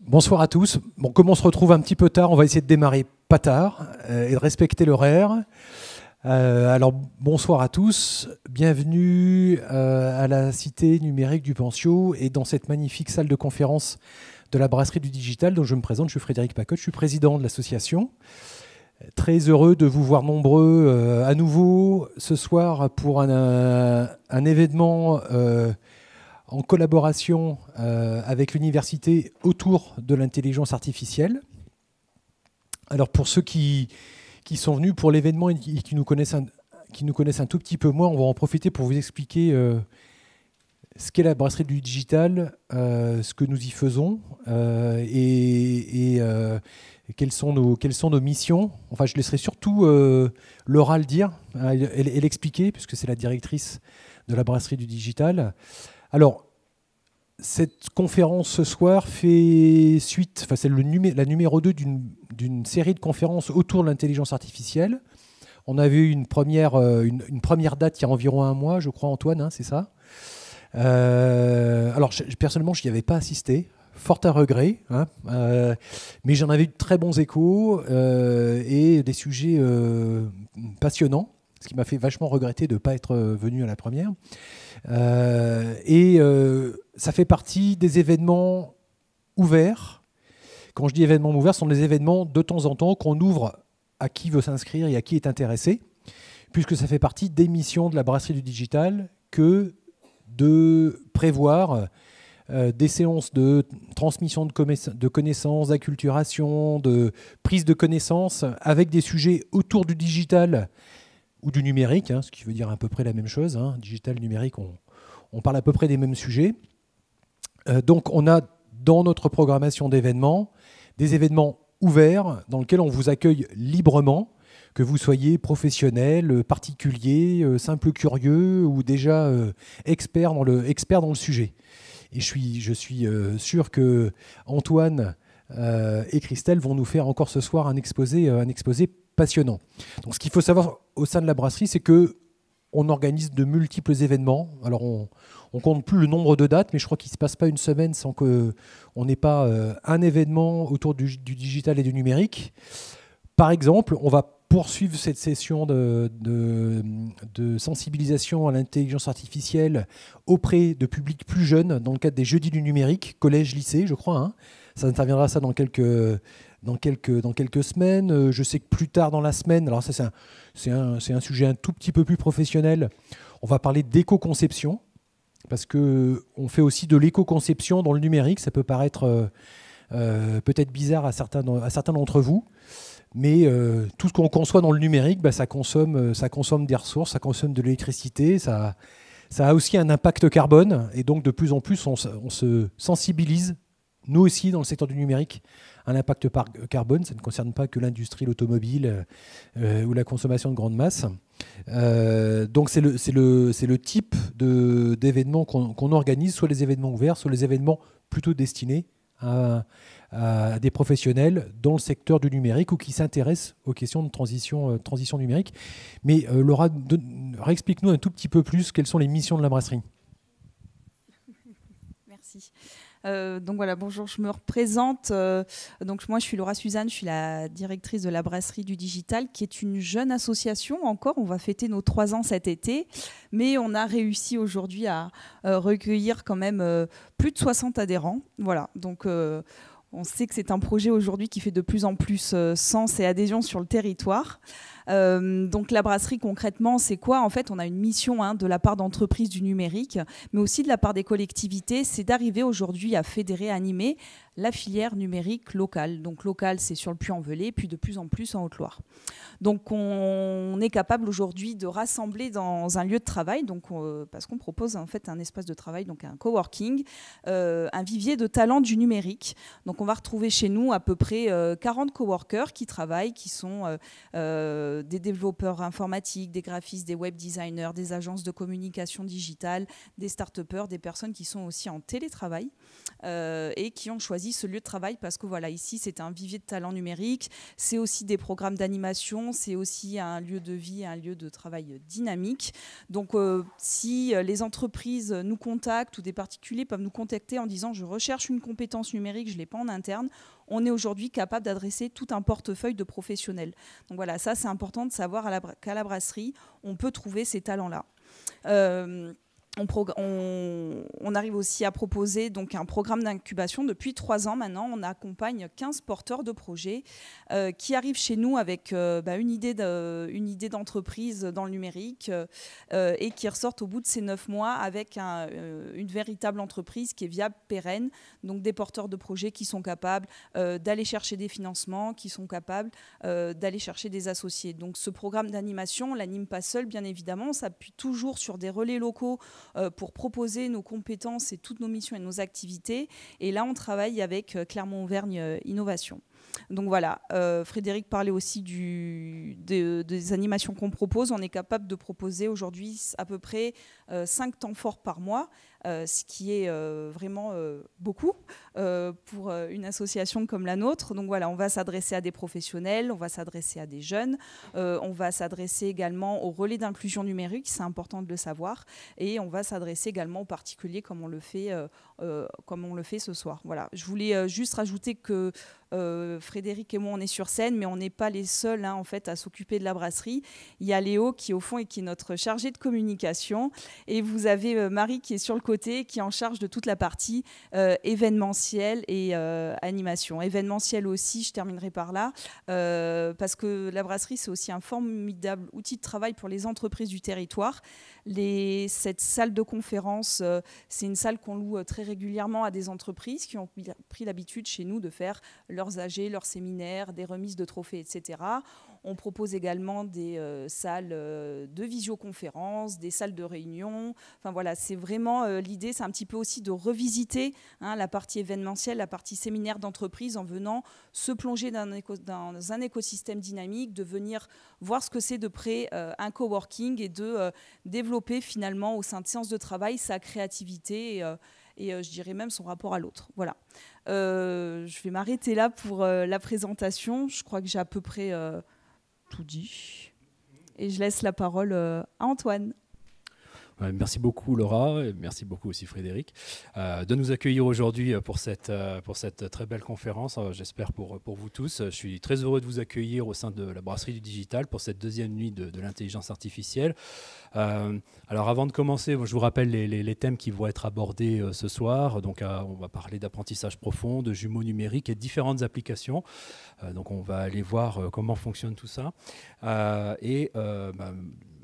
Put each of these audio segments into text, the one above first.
Bonsoir à tous. Bon, comme on se retrouve un petit peu tard, on va essayer de démarrer pas tard et de respecter l'horaire. Alors, bonsoir à tous. Bienvenue à la Cité numérique du Pentio et dans cette magnifique salle de conférence de la Brasserie du Digital dont je me présente. Je suis Frédéric Pacotte, je suis président de l'association. Très heureux de vous voir nombreux à nouveau ce soir pour un événement en collaboration avec l'université autour de l'intelligence artificielle. Alors pour ceux qui sont venus pour l'événement et qui nous connaissent un tout petit peu moins, on va en profiter pour vous expliquer ce qu'est la Brasserie du Digital, ce que nous y faisons et quelles sont nos missions. Enfin, je laisserai surtout Laura le dire et l'expliquer, puisque c'est la directrice de la Brasserie du Digital. Alors, cette conférence ce soir fait suite, enfin c'est la numéro 2 d'une série de conférences autour de l'intelligence artificielle. On avait eu une première date il y a environ un mois, je crois, Antoine, hein, c'est ça. Alors, personnellement, je n'y avais pas assisté, fort à regret, hein, mais j'en avais eu de très bons échos et des sujets passionnants, ce qui m'a fait vachement regretter de ne pas être venu à la première. Ça fait partie des événements ouverts. Quand je dis événements ouverts, ce sont des événements de temps en temps qu'on ouvre à qui veut s'inscrire et à qui est intéressé, puisque ça fait partie des missions de la Brasserie du Digital que de prévoir des séances de transmission de connaissances, d'acculturation, de prise de connaissances avec des sujets autour du digital ou du numérique, hein, ce qui veut dire à peu près la même chose. Hein. Digital, numérique, on parle à peu près des mêmes sujets. Donc on a dans notre programmation d'événements des événements ouverts dans lesquels on vous accueille librement, que vous soyez professionnel, particulier, simple curieux ou déjà expert dans le sujet. Et je suis sûr que Antoine et Christelle vont nous faire encore ce soir un exposé passionnant. Donc, ce qu'il faut savoir au sein de la brasserie, c'est qu'on organise de multiples événements. Alors, on compte plus le nombre de dates, mais je crois qu'il ne se passe pas une semaine sans qu'on n'ait pas un événement autour du digital et du numérique. Par exemple, on va poursuivre cette session de sensibilisation à l'intelligence artificielle auprès de publics plus jeunes dans le cadre des Jeudis du numérique, collège, lycée, je crois. Hein. Ça interviendra dans quelques semaines. Je sais que plus tard dans la semaine, alors ça c'est un sujet un tout petit peu plus professionnel, on va parler d'éco-conception, parce qu'on fait aussi de l'éco-conception dans le numérique. Ça peut paraître peut-être bizarre à certains d'entre vous, mais tout ce qu'on conçoit dans le numérique, ça consomme des ressources, ça consomme de l'électricité, ça a aussi un impact carbone, et donc de plus en plus on se sensibilise, nous aussi dans le secteur du numérique, à l'impact carbone. Ça ne concerne pas que l'industrie, l'automobile ou la consommation de grande masse. Donc c'est le type d'événements qu'on organise, soit les événements ouverts, soit les événements plutôt destinés à des professionnels dans le secteur du numérique ou qui s'intéressent aux questions de transition numérique. Mais Laura, réexplique-nous un tout petit peu plus quelles sont les missions de la brasserie. Merci. Donc voilà, bonjour, je me représente. Donc moi, je suis Laura Suzanne, je suis la directrice de la Brasserie du Digital, qui est une jeune association encore. On va fêter nos 3 ans cet été, mais on a réussi aujourd'hui à recueillir quand même plus de 60 adhérents. Voilà, donc on sait que c'est un projet aujourd'hui qui fait de plus en plus sens et adhésion sur le territoire. Donc la brasserie, concrètement, c'est quoi? En fait, on a une mission de la part d'entreprises du numérique, mais aussi de la part des collectivités, c'est d'arriver aujourd'hui à fédérer, à animer la filière numérique locale. Donc locale, c'est sur le Puy-en-Velay, puis de plus en plus en Haute-Loire. Donc on est capable aujourd'hui de rassembler dans un lieu de travail, donc, parce qu'on propose en fait un espace de travail, donc un coworking, un vivier de talents du numérique. Donc on va retrouver chez nous à peu près 40 coworkers qui travaillent, qui sont des développeurs informatiques, des graphistes, des web designers, des agences de communication digitale, des start-upers, des personnes qui sont aussi en télétravail et qui ont choisi ce lieu de travail parce que voilà, ici c'est un vivier de talents numériques, c'est aussi des programmes d'animation, c'est aussi un lieu de vie, un lieu de travail dynamique. Donc si les entreprises nous contactent ou des particuliers peuvent nous contacter en disant je recherche une compétence numérique, je ne l'ai pas en interne, on est aujourd'hui capable d'adresser tout un portefeuille de professionnels. Donc voilà, ça c'est important de savoir qu'à la brasserie, on peut trouver ces talents-là. On arrive aussi à proposer donc un programme d'incubation. Depuis 3 ans maintenant, on accompagne 15 porteurs de projets qui arrivent chez nous avec une idée d'entreprise dans le numérique et qui ressortent au bout de ces 9 mois avec une véritable entreprise qui est viable, pérenne. Donc des porteurs de projets qui sont capables d'aller chercher des financements, qui sont capables d'aller chercher des associés. Donc ce programme d'animation, on ne l'anime pas seul, bien évidemment. On s'appuie toujours sur des relais locaux pour proposer nos compétences et toutes nos missions et nos activités. Et là, on travaille avec Clermont-Auvergne Innovation. Donc voilà, Frédéric parlait aussi des animations qu'on propose. On est capable de proposer aujourd'hui à peu près 5 temps forts par mois, ce qui est vraiment beaucoup pour une association comme la nôtre. Donc voilà, on va s'adresser à des professionnels, on va s'adresser à des jeunes, on va s'adresser également aux relais d'inclusion numérique, c'est important de le savoir, et on va s'adresser également aux particuliers comme on le fait ce soir. Voilà, je voulais juste rajouter que Frédéric et moi on est sur scène, mais on n'est pas les seuls en fait à s'occuper de la brasserie. Il y a Léo qui au fond et qui est notre chargé de communication, et vous avez Marie qui est sur le côté, qui est en charge de toute la partie événementielle et animation. Événementielle aussi, je terminerai par là, parce que la brasserie c'est aussi un formidable outil de travail pour les entreprises du territoire. Cette salle de conférence, c'est une salle qu'on loue très régulièrement à des entreprises qui ont pris l'habitude chez nous de faire leurs AG, leurs séminaires, des remises de trophées, etc. On propose également des salles de visioconférence, des salles de réunion. Enfin voilà, c'est vraiment l'idée, c'est un petit peu aussi de revisiter la partie événementielle, la partie séminaire d'entreprise en venant se plonger dans un écosystème dynamique, de venir voir ce que c'est de près un coworking et de développer finalement au sein de séances de travail sa créativité et je dirais même son rapport à l'autre. Voilà. Je vais m'arrêter là pour la présentation. Je crois que j'ai à peu près tout dit. Et je laisse la parole à Antoine. Merci beaucoup Laura, et merci beaucoup aussi Frédéric de nous accueillir aujourd'hui pour cette très belle conférence, j'espère pour vous tous. Je suis très heureux de vous accueillir au sein de la Brasserie du Digital pour cette deuxième nuit de l'intelligence artificielle. Alors avant de commencer, je vous rappelle les thèmes qui vont être abordés ce soir. Donc on va parler d'apprentissage profond, de jumeaux numériques et de différentes applications. Donc on va aller voir comment fonctionne tout ça.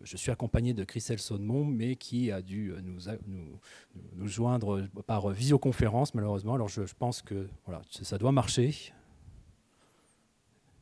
Je suis accompagné de Christelle Saudemont, mais qui a dû nous joindre par visioconférence, malheureusement. Alors, je pense que voilà, ça doit marcher.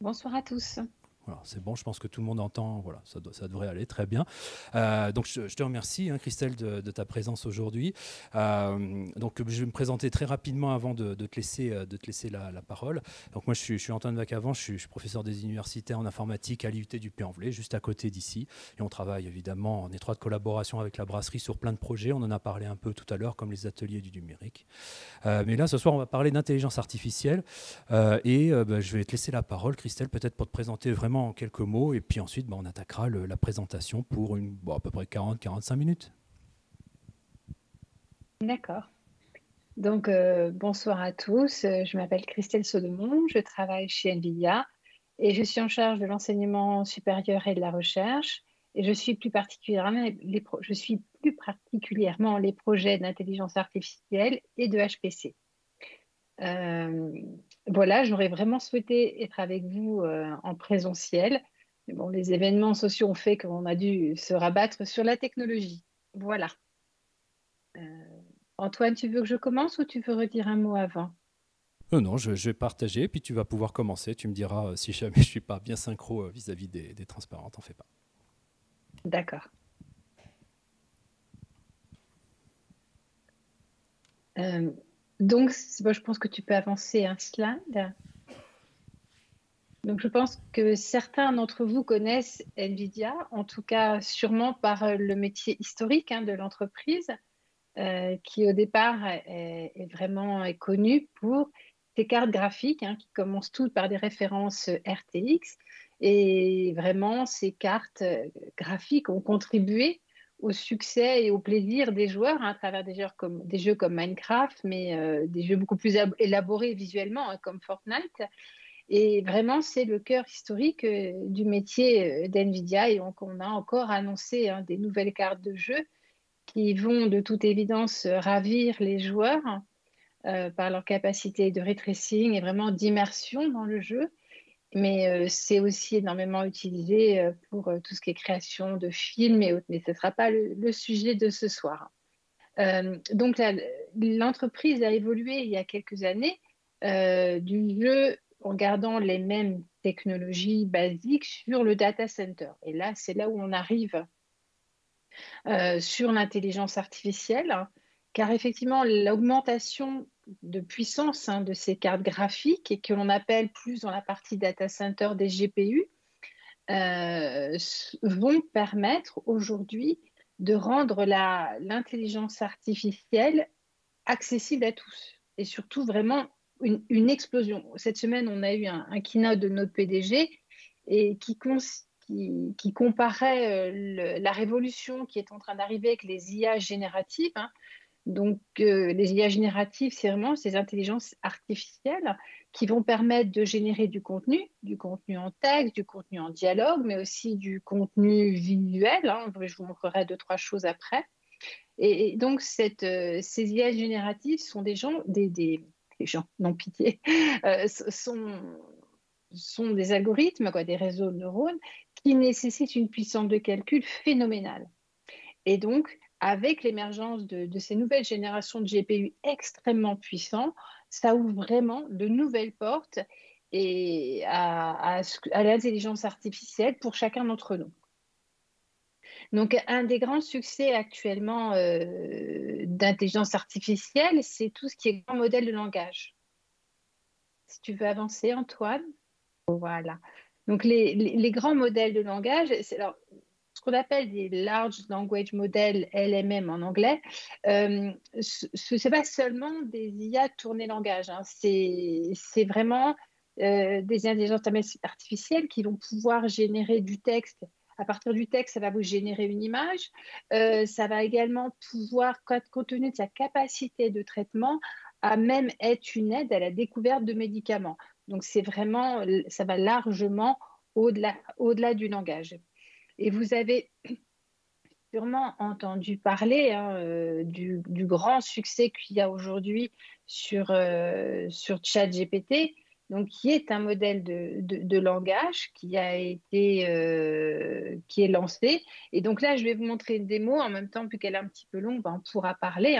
Bonsoir à tous. Voilà, c'est bon, je pense que tout le monde entend, voilà, ça devrait aller très bien. Donc je te remercie Christelle de ta présence aujourd'hui. Donc je vais me présenter très rapidement avant de te laisser la parole. Donc moi je suis Antoine Vacavant, je suis professeur des universités en informatique à l'IUT du Puy-en-Velay, juste à côté d'ici. Et on travaille évidemment en étroite collaboration avec la brasserie sur plein de projets. On en a parlé un peu tout à l'heure, comme les ateliers du numérique. Mais là ce soir on va parler d'intelligence artificielle. Je vais te laisser la parole Christelle, peut-être pour te présenter vraiment en quelques mots, et puis ensuite on attaquera la présentation pour à peu près 40-45 minutes. D'accord. Donc, bonsoir à tous. Je m'appelle Christelle Saudemont, je travaille chez NVIDIA et je suis en charge de l'enseignement supérieur et de la recherche. Et je suis plus particulièrement les projets d'intelligence artificielle et de HPC. Voilà, j'aurais vraiment souhaité être avec vous en présentiel. Mais bon, les événements sociaux ont fait qu'on a dû se rabattre sur la technologie. Voilà. Antoine, tu veux que je commence ou tu veux redire un mot avant? Non, je vais partager, puis tu vas pouvoir commencer. Tu me diras si jamais je ne suis pas bien synchro vis-à-vis des transparents, t'en fais pas. D'accord. Donc, je pense que tu peux avancer un slide. Donc, je pense que certains d'entre vous connaissent NVIDIA, en tout cas sûrement par le métier historique de l'entreprise, qui au départ est vraiment connu pour ses cartes graphiques, qui commencent toutes par des références RTX. Et vraiment, ces cartes graphiques ont contribué au succès et au plaisir des joueurs à travers des jeux comme Minecraft, mais des jeux beaucoup plus élaborés visuellement, comme Fortnite. Et vraiment, c'est le cœur historique du métier d'NVIDIA. Et donc, on a encore annoncé des nouvelles cartes de jeu qui vont de toute évidence ravir les joueurs par leur capacité de ray tracing et vraiment d'immersion dans le jeu. Mais c'est aussi énormément utilisé pour tout ce qui est création de films et autres. Mais ce ne sera pas le sujet de ce soir. Donc, l'entreprise a évolué il y a quelques années du jeu en gardant les mêmes technologies basiques sur le data center. Et là, c'est là où on arrive sur l'intelligence artificielle, car effectivement, l'augmentation de puissance de ces cartes graphiques, et que l'on appelle plus dans la partie data center des GPU, vont permettre aujourd'hui de rendre l'intelligence artificielle accessible à tous, et surtout vraiment une explosion. Cette semaine, on a eu un keynote de notre PDG et qui comparait la révolution qui est en train d'arriver avec les IA génératives. Donc, les IA génératives, c'est vraiment ces intelligences artificielles qui vont permettre de générer du contenu en texte, du contenu en dialogue, mais aussi du contenu visuel. Je vous montrerai 2-3 choses après. Et donc, ces IA génératives sont des gens, non pitié, sont des algorithmes, des réseaux de neurones qui nécessitent une puissance de calcul phénoménale. Et donc, avec l'émergence de ces nouvelles générations de GPU extrêmement puissants, ça ouvre vraiment de nouvelles portes à l'intelligence artificielle pour chacun d'entre nous. Donc, un des grands succès actuellement d'intelligence artificielle, c'est tout ce qui est grand modèle de langage. Si tu veux avancer, Antoine. Voilà. Donc, les grands modèles de langage, alors, ce qu'on appelle des Large Language Models, LLM en anglais, ce n'est pas seulement des IA tournées langage. C'est vraiment des intelligences artificielles qui vont pouvoir générer du texte. À partir du texte, ça va vous générer une image. Ça va également pouvoir, compte tenu de sa capacité de traitement, à même être une aide à la découverte de médicaments. Donc, ça va largement au-delà du langage. Et vous avez sûrement entendu parler du grand succès qu'il y a aujourd'hui sur ChatGPT, donc qui est un modèle de langage qui est lancé. Et donc là, je vais vous montrer une démo. En même temps, vu qu'elle est un petit peu longue, on pourra parler.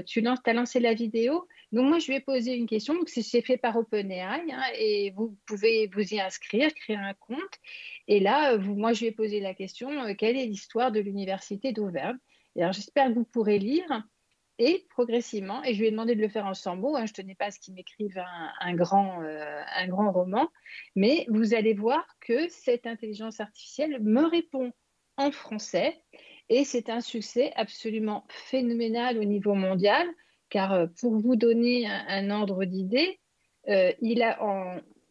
Tu as lancé la vidéo. Donc moi, je vais poser une question. Donc c'est fait par OpenAI et vous pouvez vous y inscrire, créer un compte. Et là, moi, je vais poser la question, quelle est l'histoire de l'Université d'Auvergne? Et alors, j'espère que vous pourrez lire. Et progressivement, et je lui ai demandé de le faire en 100 mots, je ne tenais pas à ce qu'il m'écrive un grand roman, mais vous allez voir que cette intelligence artificielle me répond en français, et c'est un succès absolument phénoménal au niveau mondial, car pour vous donner un ordre d'idée,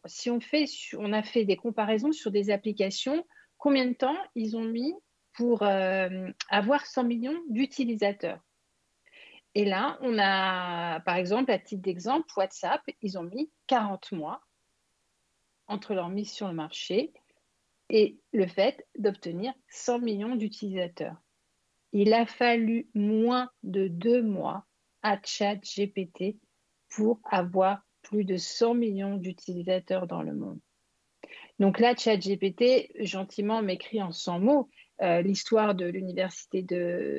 si on a fait des comparaisons sur des applications, combien de temps ils ont mis pour avoir 100 millions d'utilisateurs? Et là, on a, par exemple, à titre d'exemple, WhatsApp, ils ont mis 40 mois entre leur mise sur le marché et le fait d'obtenir 100 millions d'utilisateurs. Il a fallu moins de 2 mois à ChatGPT pour avoir plus de 100 millions d'utilisateurs dans le monde. Donc là, ChatGPT, gentiment, m'écrit en 100 mots l'histoire de l'Université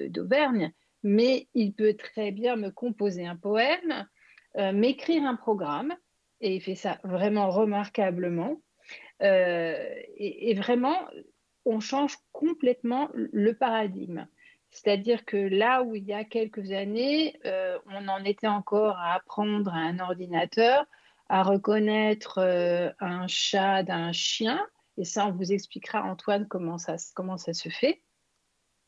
d'Auvergne, mais il peut très bien me composer un poème, m'écrire un programme, et il fait ça vraiment remarquablement. Et vraiment, on change complètement le paradigme. C'est-à-dire que là où il y a quelques années, on en était encore à apprendre à un ordinateur à reconnaître un chat d'un chien, et ça, on vous expliquera, Antoine, comment ça se fait.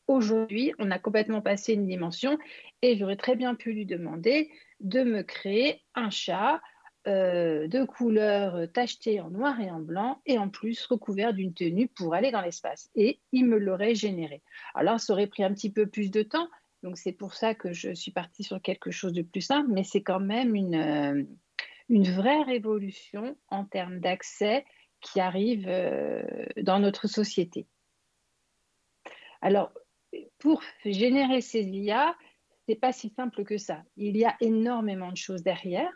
Aujourd'hui, on a complètement passé une dimension et j'aurais très bien pu lui demander de me créer un chat de couleur tachetée en noir et en blanc et en plus recouvert d'une tenue pour aller dans l'espace. Et il me l'aurait généré. Alors, ça aurait pris un petit peu plus de temps. Donc, c'est pour ça que je suis partie sur quelque chose de plus simple, mais c'est quand même une vraie révolution en termes d'accès qui arrive dans notre société. Alors, pour générer ces IA, ce n'est pas si simple que ça. Il y a énormément de choses derrière.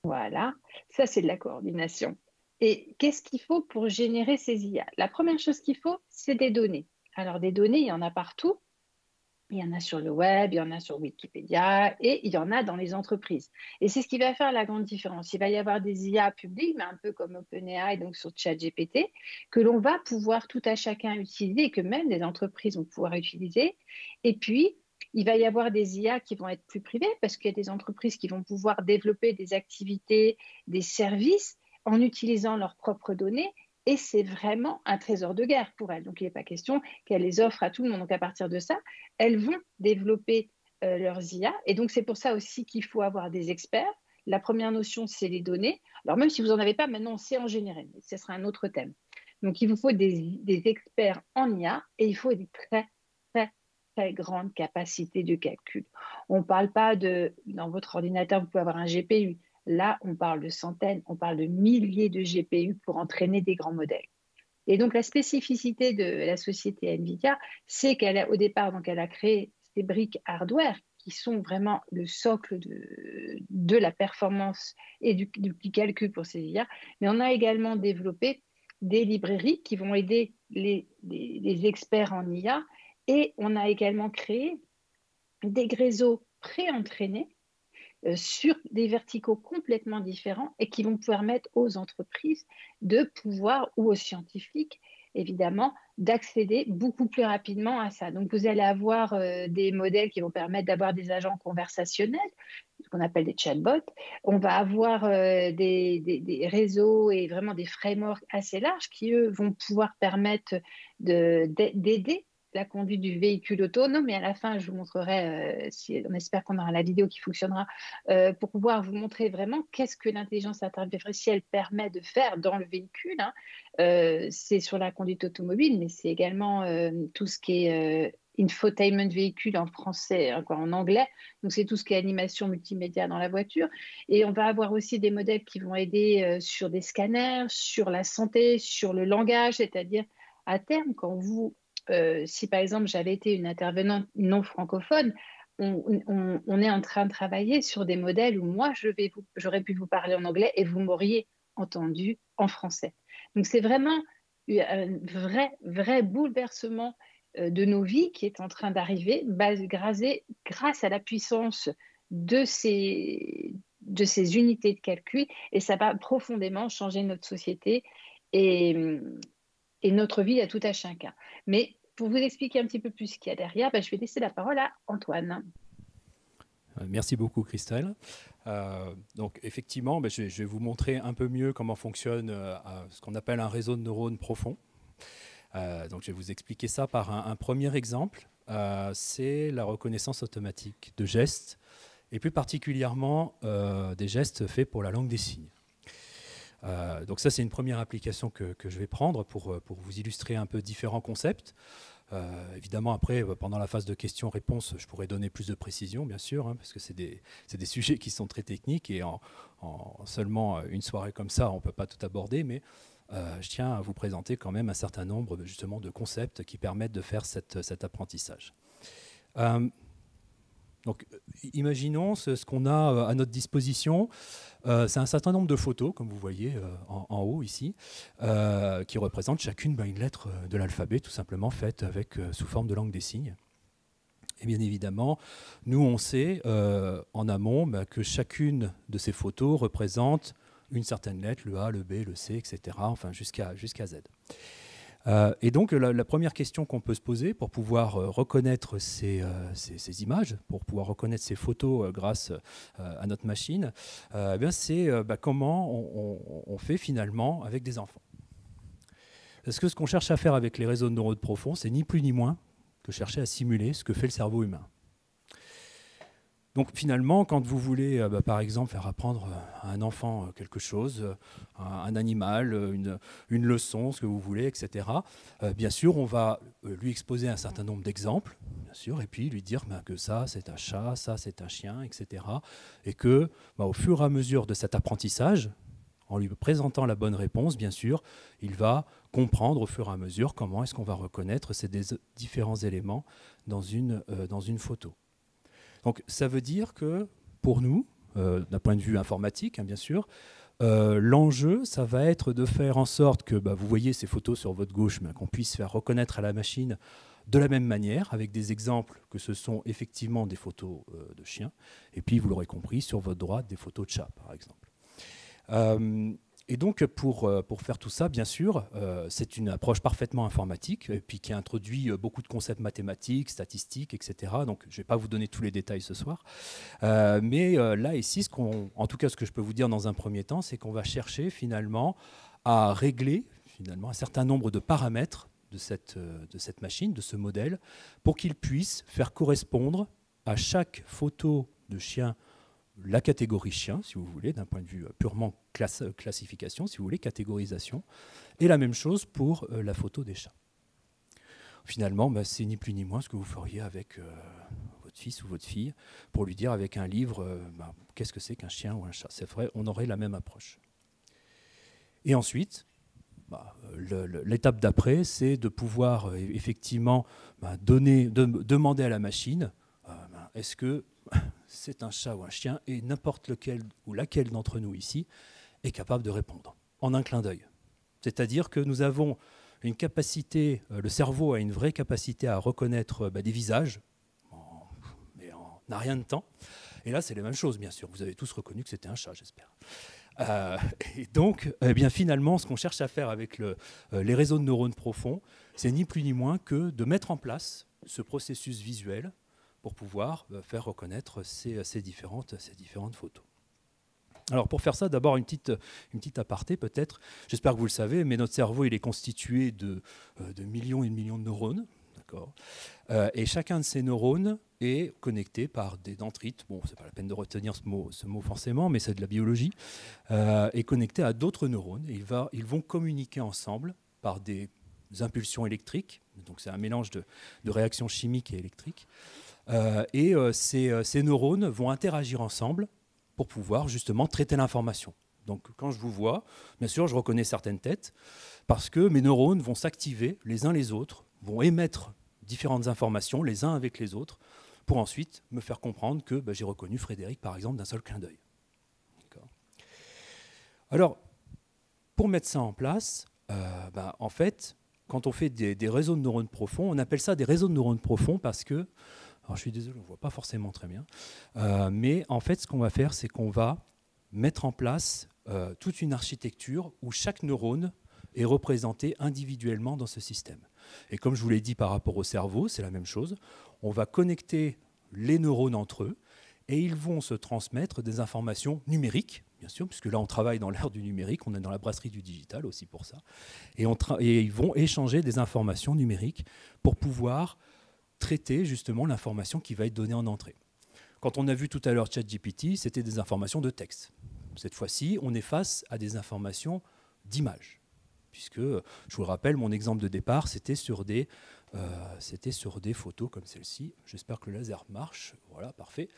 Voilà, ça c'est de la coordination. Et qu'est-ce qu'il faut pour générer ces IA? La première chose qu'il faut, c'est des données. Alors des données, il y en a partout. Il y en a sur le web, il y en a sur Wikipédia et il y en a dans les entreprises. Et c'est ce qui va faire la grande différence. Il va y avoir des IA publiques, mais un peu comme OpenAI, donc sur ChatGPT, que l'on va pouvoir tout à chacun utiliser et que même les entreprises vont pouvoir utiliser. Et puis, il va y avoir des IA qui vont être plus privées parce qu'il y a des entreprises qui vont pouvoir développer des activités, des services en utilisant leurs propres données. Et c'est vraiment un trésor de guerre pour elles. Donc, il n'est pas question qu'elles les offrent à tout le monde. Donc, à partir de ça, elles vont développer leurs IA. Et donc, c'est pour ça aussi qu'il faut avoir des experts. La première notion, c'est les données. Alors, même si vous n'en avez pas, maintenant, on sait en général. Mais ce sera un autre thème. Donc, il vous faut des experts en IA et il faut des très, très, très grandes capacités de calcul. On ne parle pas de... Dans votre ordinateur, vous pouvez avoir un GPU. Là, on parle de centaines, on parle de milliers de GPU pour entraîner des grands modèles. Et donc, la spécificité de la société NVIDIA, c'est qu'elle a, au départ, donc, elle a créé ces briques hardware qui sont vraiment le socle de la performance et du calcul pour ces IA. Mais on a également développé des librairies qui vont aider les experts en IA. Et on a également créé des réseaux pré-entraînés sur des verticaux complètement différents et qui vont permettre aux entreprises de pouvoir, ou aux scientifiques, évidemment, d'accéder beaucoup plus rapidement à ça. Donc, vous allez avoir des modèles qui vont permettre d'avoir des agents conversationnels, ce qu'on appelle des chatbots. On va avoir des réseaux et vraiment des frameworks assez larges qui, eux, vont pouvoir permettre d'aider la conduite du véhicule autonome, et à la fin, je vous montrerai, on espère qu'on aura la vidéo qui fonctionnera, pour pouvoir vous montrer vraiment qu'est-ce que l'intelligence artificielle permet de faire dans le véhicule. C'est sur la conduite automobile, mais c'est également tout ce qui est infotainment véhicule en français, en anglais. Donc, c'est tout ce qui est animation multimédia dans la voiture. Et on va avoir aussi des modèles qui vont aider sur des scanners, sur la santé, sur le langage, c'est-à-dire à terme, quand vous si par exemple j'avais été une intervenante non francophone, on est en train de travailler sur des modèles où moi j'aurais pu vous parler en anglais et vous m'auriez entendu en français. Donc c'est vraiment un vrai bouleversement de nos vies qui est en train d'arriver grâce à la puissance de ces unités de calcul, et ça va profondément changer notre société et notre vie à tout à chacun. Mais pour vous expliquer un petit peu plus ce qu'il y a derrière, je vais laisser la parole à Antoine. Merci beaucoup, Christelle. Donc, effectivement, je vais vous montrer un peu mieux comment fonctionne ce qu'on appelle un réseau de neurones profond. Donc, je vais vous expliquer ça par un premier exemple. C'est la reconnaissance automatique de gestes, et plus particulièrement des gestes faits pour la langue des signes. Donc ça, c'est une première application que je vais prendre pour vous illustrer un peu différents concepts. Évidemment, après, pendant la phase de questions-réponses, je pourrais donner plus de précision, bien sûr, parce que c'est des sujets qui sont très techniques, et en seulement une soirée comme ça, on ne peut pas tout aborder, mais je tiens à vous présenter quand même un certain nombre justement de concepts qui permettent de faire cet apprentissage. Donc, imaginons ce qu'on a à notre disposition. C'est un certain nombre de photos, comme vous voyez en haut ici, qui représentent chacune une lettre de l'alphabet, tout simplement faite sous forme de langue des signes. Et bien évidemment, nous, on sait en amont que chacune de ces photos représente une certaine lettre, le A, le B, le C, etc., enfin jusqu'à Z. Et donc, la première question qu'on peut se poser pour pouvoir reconnaître ces images, pour pouvoir reconnaître ces photos grâce à notre machine, c'est comment on fait finalement avec des enfants. Parce que ce qu'on cherche à faire avec les réseaux de neurones profonds, c'est ni plus ni moins que chercher à simuler ce que fait le cerveau humain. Donc finalement, quand vous voulez, par exemple, faire apprendre à un enfant quelque chose, un animal, une leçon, ce que vous voulez, etc., bien sûr, on va lui exposer un certain nombre d'exemples, bien sûr, et puis lui dire que ça, c'est un chat, ça, c'est un chien, etc. Et que, au fur et à mesure de cet apprentissage, en lui présentant la bonne réponse, bien sûr, il va comprendre au fur et à mesure comment est-ce qu'on va reconnaître ces différents éléments dans une photo. Donc ça veut dire que pour nous, d'un point de vue informatique, bien sûr, l'enjeu, ça va être de faire en sorte que vous voyez ces photos sur votre gauche, qu'on puisse faire reconnaître à la machine de la même manière, avec des exemples que ce sont effectivement des photos de chiens, et puis vous l'aurez compris, sur votre droite, des photos de chats, par exemple. Et donc, pour faire tout ça, bien sûr, c'est une approche parfaitement informatique, et puis qui introduit beaucoup de concepts mathématiques, statistiques, etc. Donc, je ne vais pas vous donner tous les détails ce soir. Mais là, ici, en tout cas, ce que je peux vous dire dans un premier temps, c'est qu'on va chercher finalement à régler un certain nombre de paramètres de cette machine, de ce modèle, pour qu'il puisse faire correspondre à chaque photo de chien la catégorie chien, si vous voulez, d'un point de vue purement classification, si vous voulez, catégorisation, et la même chose pour la photo des chats. Finalement, c'est ni plus ni moins ce que vous feriez avec votre fils ou votre fille, pour lui dire avec un livre, qu'est-ce que c'est qu'un chien ou un chat. C'est vrai, on aurait la même approche. Et ensuite, l'étape d'après, c'est de pouvoir effectivement demander à la machine, est-ce que c'est un chat ou un chien, et n'importe lequel ou laquelle d'entre nous ici est capable de répondre en un clin d'œil. C'est-à-dire que nous avons une capacité, le cerveau a une vraie capacité à reconnaître des visages, mais en n'a rien de temps. Et là, c'est la même chose, bien sûr. Vous avez tous reconnu que c'était un chat, j'espère. Et donc, finalement, ce qu'on cherche à faire avec les réseaux de neurones profonds, c'est ni plus ni moins que de mettre en place ce processus visuel pour pouvoir faire reconnaître ces différentes photos. Alors pour faire ça, d'abord une petite aparté peut-être. J'espère que vous le savez, mais notre cerveau il est constitué de millions et de millions de neurones. D'accord. Et chacun de ces neurones est connecté par des dendrites. Bon, c'est pas la peine de retenir ce mot forcément, mais c'est de la biologie. Est connecté à d'autres neurones. Et ils vont communiquer ensemble par des impulsions électriques. Donc c'est un mélange de réactions chimiques et électriques. Ces neurones vont interagir ensemble pour pouvoir justement traiter l'information. Donc quand je vous vois, bien sûr, je reconnais certaines têtes parce que mes neurones vont s'activer les uns les autres, vont émettre différentes informations les uns avec les autres pour ensuite me faire comprendre que j'ai reconnu Frédéric, par exemple, d'un seul clin d'œil. Alors, pour mettre ça en place, en fait, quand on fait des réseaux de neurones profonds, on appelle ça des réseaux de neurones profonds parce que, alors je suis désolé, on ne voit pas forcément très bien, mais en fait, ce qu'on va faire, c'est qu'on va mettre en place toute une architecture où chaque neurone est représenté individuellement dans ce système. Et comme je vous l'ai dit par rapport au cerveau, c'est la même chose. On va connecter les neurones entre eux et ils vont se transmettre des informations numériques, bien sûr, puisque là on travaille dans l'ère du numérique, on est dans la brasserie du digital aussi pour ça. Et ils vont échanger des informations numériques pour pouvoir traiter justement l'information qui va être donnée en entrée. Quand on a vu tout à l'heure ChatGPT, c'était des informations de texte. Cette fois-ci, on est face à des informations d'images. Puisque, je vous le rappelle, mon exemple de départ, c'était sur des photos comme celle-ci. J'espère que le laser marche. Voilà, parfait.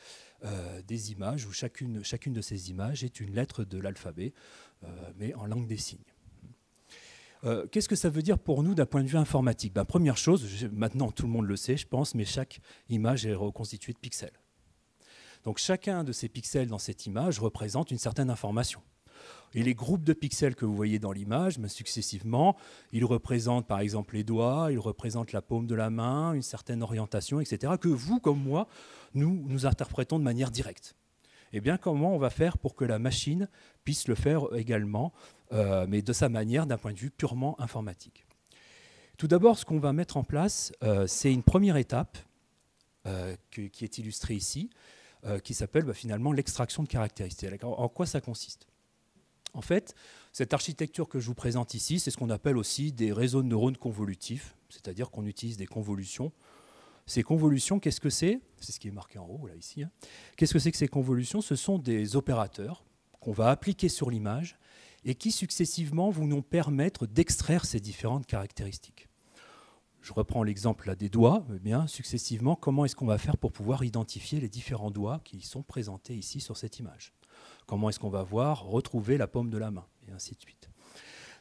Des images où chacune de ces images est une lettre de l'alphabet, mais en langue des signes. Qu'est-ce que ça veut dire pour nous d'un point de vue informatique ? Première chose, maintenant tout le monde le sait, je pense, mais chaque image est reconstituée de pixels. Donc chacun de ces pixels dans cette image représente une certaine information. Et les groupes de pixels que vous voyez dans l'image, successivement, ils représentent par exemple les doigts, ils représentent la paume de la main, une certaine orientation, etc., que vous, comme moi, nous interprétons de manière directe. Eh bien, comment on va faire pour que la machine puisse le faire également, mais de sa manière, d'un point de vue purement informatique ? Tout d'abord, ce qu'on va mettre en place, c'est une première étape qui est illustrée ici, qui s'appelle finalement l'extraction de caractéristiques. En quoi ça consiste ? En fait, cette architecture que je vous présente ici, c'est ce qu'on appelle aussi des réseaux de neurones convolutifs, c'est-à-dire qu'on utilise des convolutions Ces convolutions, qu'est-ce que c'est? C'est ce qui est marqué en haut, là, ici. Hein. Qu'est-ce que c'est que ces convolutions? Ce sont des opérateurs qu'on va appliquer sur l'image et qui, successivement, vont nous permettre d'extraire ces différentes caractéristiques. Je reprends l'exemple là des doigts. Eh bien, successivement, comment est-ce qu'on va faire pour pouvoir identifier les différents doigts qui sont présentés ici sur cette image? Comment est-ce qu'on va retrouver la paume de la main? Et ainsi de suite.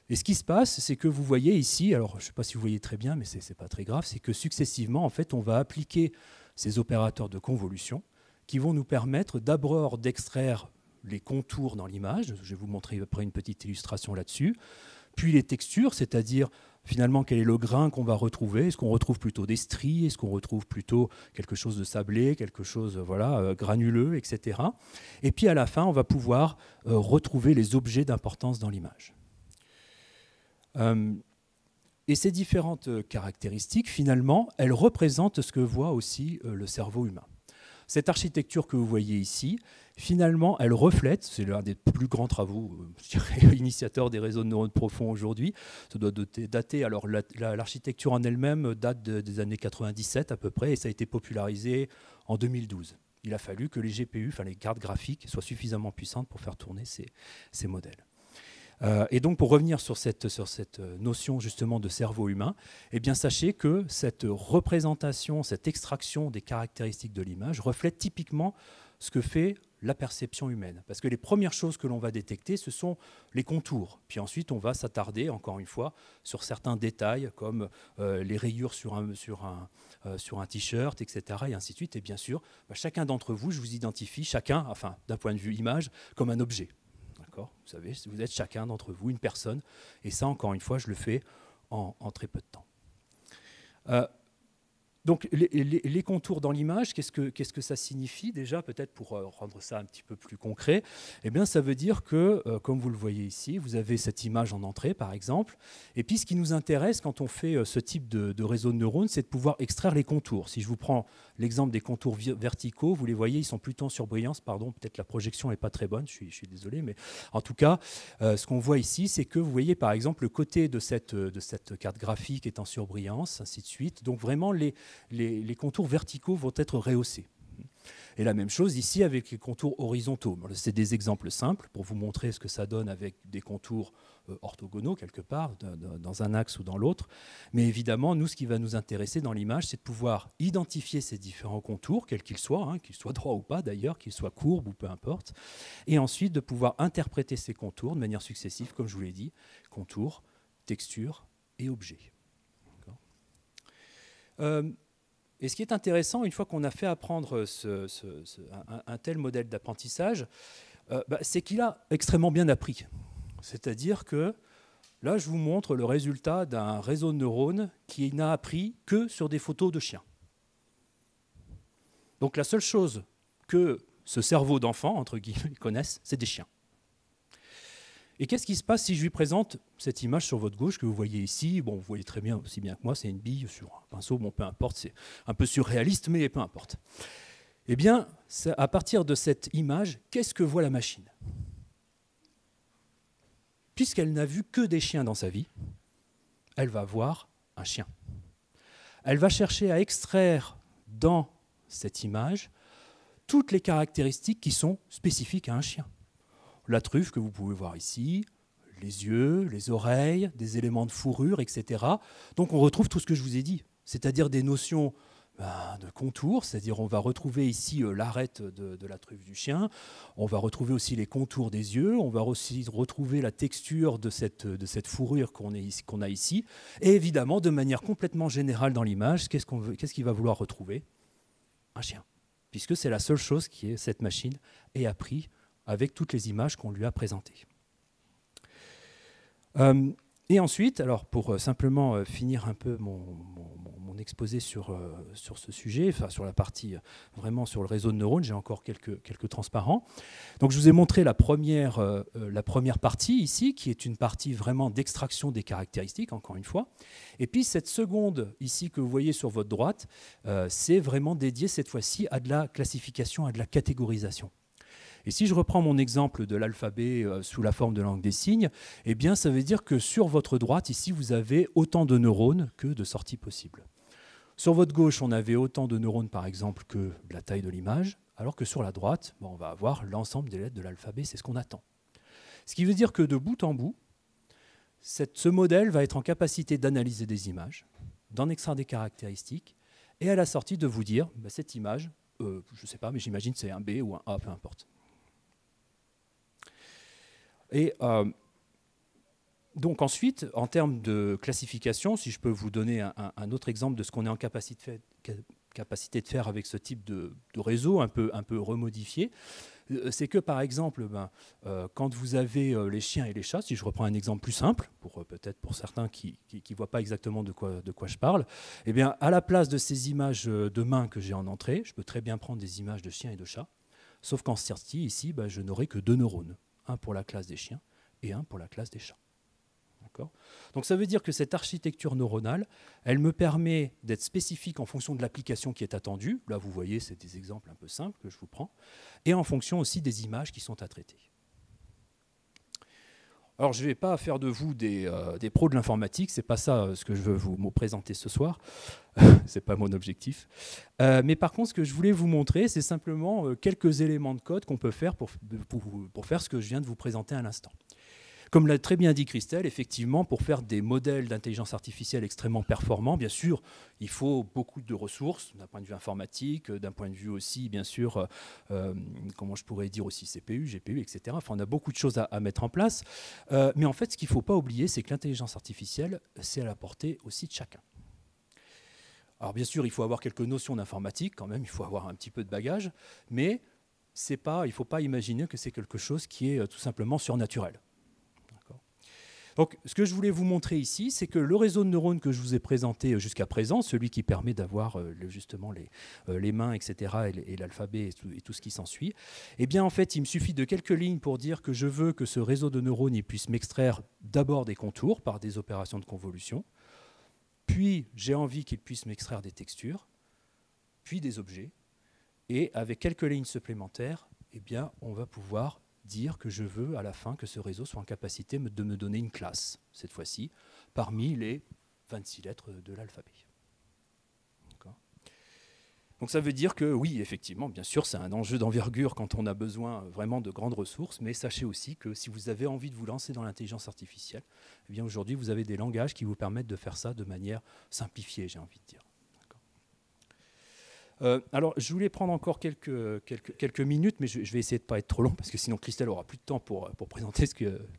Et ce qui se passe, c'est que vous voyez ici, alors je ne sais pas si vous voyez très bien, mais ce n'est pas très grave, c'est que successivement, en fait, on va appliquer ces opérateurs de convolution qui vont nous permettre d'abord d'extraire les contours dans l'image. Je vais vous montrer après une petite illustration là-dessus. Puis les textures, c'est-à-dire finalement quel est le grain qu'on va retrouver. Est-ce qu'on retrouve plutôt des stries? Est-ce qu'on retrouve plutôt quelque chose de sablé, quelque chose granuleux, etc. Et puis à la fin, on va pouvoir retrouver les objets d'importance dans l'image. Et ces différentes caractéristiques, finalement, elles représentent ce que voit aussi le cerveau humain. Cette architecture que vous voyez ici, finalement, elle reflète, c'est l'un des plus grands travaux, je dirais, initiateurs des réseaux de neurones profonds aujourd'hui. Ça doit dater, alors l'architecture en elle-même date des années 97 à peu près, et ça a été popularisé en 2012. Il a fallu que les GPU, enfin les cartes graphiques, soient suffisamment puissantes pour faire tourner ces modèles. Et donc, pour revenir sur cette notion justement de cerveau humain, eh bien, sachez que cette représentation, cette extraction des caractéristiques de l'image reflète typiquement ce que fait la perception humaine. Parce que les premières choses que l'on va détecter, ce sont les contours. Puis ensuite, on va s'attarder, encore une fois, sur certains détails, comme les rayures sur un t-shirt, etc., et ainsi de suite. Et bien sûr, chacun d'entre vous, je vous identifie, chacun, enfin, d'un point de vue image, comme un objet. Vous savez, vous êtes chacun d'entre vous une personne, et ça, encore une fois, je le fais en très peu de temps. Donc, les contours dans l'image, qu'est-ce que ça signifie déjà, peut-être pour rendre ça un petit peu plus concret? Eh bien, ça veut dire que, comme vous le voyez ici, vous avez cette image en entrée, par exemple, et puis ce qui nous intéresse quand on fait ce type de réseau de neurones, c'est de pouvoir extraire les contours. Si je vous prends l'exemple des contours verticaux, vous les voyez, ils sont plutôt en surbrillance, pardon, peut-être la projection n'est pas très bonne, je suis désolé, mais en tout cas, ce qu'on voit ici, c'est que vous voyez, par exemple, le côté de cette carte graphique est en surbrillance, ainsi de suite. Donc, vraiment, les contours verticaux vont être rehaussés. Et la même chose ici avec les contours horizontaux. C'est des exemples simples pour vous montrer ce que ça donne avec des contours orthogonaux quelque part, dans un axe ou dans l'autre. Mais évidemment, nous, ce qui va nous intéresser dans l'image, c'est de pouvoir identifier ces différents contours, quels qu'ils soient, qu'ils soient droits ou pas d'ailleurs, qu'ils soient courbes ou peu importe, et ensuite de pouvoir interpréter ces contours de manière successive, comme je vous l'ai dit, contours, textures et objets. Et ce qui est intéressant, une fois qu'on a fait apprendre un tel modèle d'apprentissage, c'est qu'il a extrêmement bien appris. C'est-à-dire que là, je vous montre le résultat d'un réseau de neurones qui n'a appris que sur des photos de chiens. Donc la seule chose que ce cerveau d'enfant, entre guillemets, connaisse, c'est des chiens. Et qu'est-ce qui se passe si je lui présente cette image sur votre gauche que vous voyez ici? Bon, vous voyez très bien, aussi bien que moi, c'est une bille sur un pinceau, bon, peu importe, c'est un peu surréaliste, mais peu importe. Eh bien, à partir de cette image, qu'est-ce que voit la machine? Puisqu'elle n'a vu que des chiens dans sa vie, elle va voir un chien. Elle va chercher à extraire dans cette image toutes les caractéristiques qui sont spécifiques à un chien. La truffe que vous pouvez voir ici, les yeux, les oreilles, des éléments de fourrure, etc. Donc on retrouve tout ce que je vous ai dit, c'est-à-dire des notions de contours, c'est-à-dire on va retrouver ici l'arête de la truffe du chien, on va retrouver aussi les contours des yeux, on va aussi retrouver la texture de cette fourrure qu'on a ici, et évidemment, de manière complètement générale dans l'image, qu'est-ce qu'il va vouloir retrouver? Un chien, puisque c'est la seule chose que cette machine ait appris avec toutes les images qu'on lui a présentées. Et ensuite, alors pour simplement finir un peu mon exposé sur ce sujet, enfin sur la partie vraiment sur le réseau de neurones, j'ai encore quelques transparents. Donc je vous ai montré la première partie ici, qui est une partie vraiment d'extraction des caractéristiques, encore une fois. Et puis cette seconde ici que vous voyez sur votre droite, c'est vraiment dédié cette fois-ci à de la classification, à de la catégorisation. Et si je reprends mon exemple de l'alphabet sous la forme de langue des signes, eh bien, ça veut dire que sur votre droite, ici, vous avez autant de neurones que de sorties possibles. Sur votre gauche, on avait autant de neurones, par exemple, que la taille de l'image, alors que sur la droite, on va avoir l'ensemble des lettres de l'alphabet, c'est ce qu'on attend. Ce qui veut dire que de bout en bout, ce modèle va être en capacité d'analyser des images, d'en extraire des caractéristiques, et à la sortie de vous dire, cette image, je ne sais pas, mais j'imagine que c'est un B ou un A, peu importe. Et donc ensuite, en termes de classification, si je peux vous donner un autre exemple de ce qu'on est en capacité de faire avec ce type de réseau un peu remodifié, c'est que par exemple, quand vous avez les chiens et les chats, si je reprends un exemple plus simple, peut-être pour certains qui ne voient pas exactement de quoi je parle, eh bien, à la place de ces images de mains que j'ai en entrée, je peux très bien prendre des images de chiens et de chats, sauf qu'en sortie, ici, je n'aurai que 2 neurones, un pour la classe des chiens et un pour la classe des chats. Donc ça veut dire que cette architecture neuronale, elle me permet d'être spécifique en fonction de l'application qui est attendue. Là, vous voyez, c'est des exemples un peu simples que je vous prends. Et en fonction aussi des images qui sont à traiter. Alors, je ne vais pas faire de vous des pros de l'informatique. Ce n'est pas ça ce que je veux vous présenter ce soir. Ce n'est pas mon objectif. Mais par contre, ce que je voulais vous montrer, c'est simplement quelques éléments de code qu'on peut faire pour faire ce que je viens de vous présenter à l'instant. Comme l'a très bien dit Christelle, effectivement, pour faire des modèles d'intelligence artificielle extrêmement performants, bien sûr, il faut beaucoup de ressources, d'un point de vue informatique, d'un point de vue aussi, bien sûr, comment je pourrais dire aussi, CPU, GPU, etc. Enfin, on a beaucoup de choses à mettre en place. Mais en fait, ce qu'il ne faut pas oublier, c'est que l'intelligence artificielle, c'est à la portée aussi de chacun. Alors, bien sûr, il faut avoir quelques notions d'informatique, quand même, il faut avoir un petit peu de bagage, mais il ne faut pas imaginer que c'est quelque chose qui est tout simplement surnaturel. Donc, ce que je voulais vous montrer ici, c'est que le réseau de neurones que je vous ai présenté jusqu'à présent, celui qui permet d'avoir justement les mains, etc., et l'alphabet et tout ce qui s'ensuit, eh bien, en fait, il me suffit de quelques lignes pour dire que je veux que ce réseau de neurones il puisse m'extraire d'abord des contours par des opérations de convolution, puis j'ai envie qu'il puisse m'extraire des textures, puis des objets, et avec quelques lignes supplémentaires, eh bien, on va pouvoir dire que je veux à la fin que ce réseau soit en capacité de me donner une classe, cette fois-ci, parmi les 26 lettres de l'alphabet. Donc ça veut dire que oui, effectivement, bien sûr, c'est un enjeu d'envergure quand on a besoin vraiment de grandes ressources, mais sachez aussi que si vous avez envie de vous lancer dans l'intelligence artificielle, eh bien aujourd'hui, vous avez des langages qui vous permettent de faire ça de manière simplifiée, j'ai envie de dire. Alors, je voulais prendre encore quelques minutes, mais je vais essayer de ne pas être trop long, parce que sinon Christelle aura plus de temps pour présenter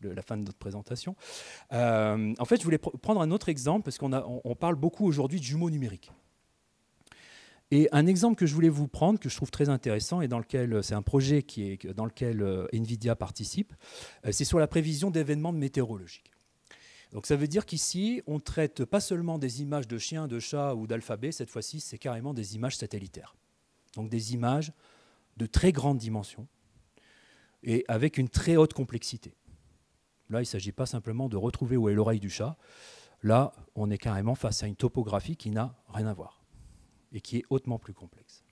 la fin de notre présentation. En fait, je voulais prendre un autre exemple, parce qu'on parle beaucoup aujourd'hui de jumeaux numériques. Et un exemple que je voulais vous prendre, que je trouve très intéressant, et c'est un projet dans lequel NVIDIA participe, c'est sur la prévision d'événements météorologiques. Donc ça veut dire qu'ici, on ne traite pas seulement des images de chiens, de chats ou d'alphabet, cette fois-ci, c'est carrément des images satellitaires. Donc des images de très grande dimension et avec une très haute complexité. Là, il ne s'agit pas simplement de retrouver où est l'oreille du chat. Là, on est carrément face à une topographie qui n'a rien à voir et qui est hautement plus complexe.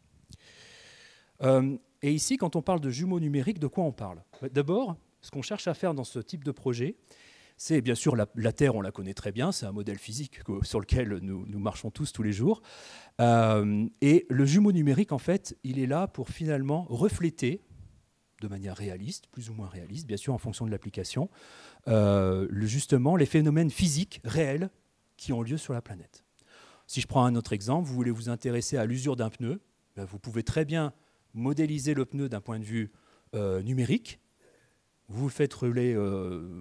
Et ici, quand on parle de jumeaux numériques, de quoi on parle? D'abord, ce qu'on cherche à faire dans ce type de projet, c'est bien sûr la Terre, on la connaît très bien, c'est un modèle physique sur lequel nous marchons tous les jours. Et le jumeau numérique, en fait, il est là pour finalement refléter, de manière réaliste, plus ou moins réaliste, bien sûr en fonction de l'application, justement les phénomènes physiques réels qui ont lieu sur la planète. Si je prends un autre exemple, vous voulez vous intéresser à l'usure d'un pneu, ben vous pouvez très bien modéliser le pneu d'un point de vue numérique. Vous le faites rouler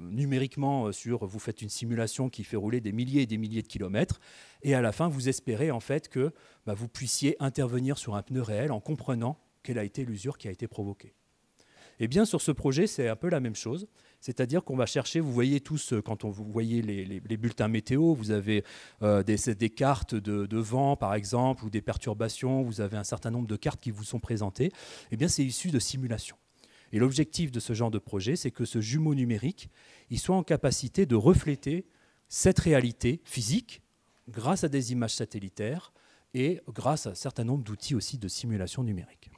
numériquement vous faites une simulation qui fait rouler des milliers et des milliers de kilomètres, et à la fin, vous espérez en fait que vous puissiez intervenir sur un pneu réel en comprenant quelle a été l'usure qui a été provoquée. Et bien sur ce projet, c'est un peu la même chose, c'est-à-dire qu'on va chercher, vous voyez tous, quand vous voyez les bulletins météo, vous avez des cartes de vent par exemple, ou des perturbations, vous avez un certain nombre de cartes qui vous sont présentées, et bien c'est issu de simulations. Et l'objectif de ce genre de projet, c'est que ce jumeau numérique, il soit en capacité de refléter cette réalité physique grâce à des images satellitaires et grâce à un certain nombre d'outils aussi de simulation numérique.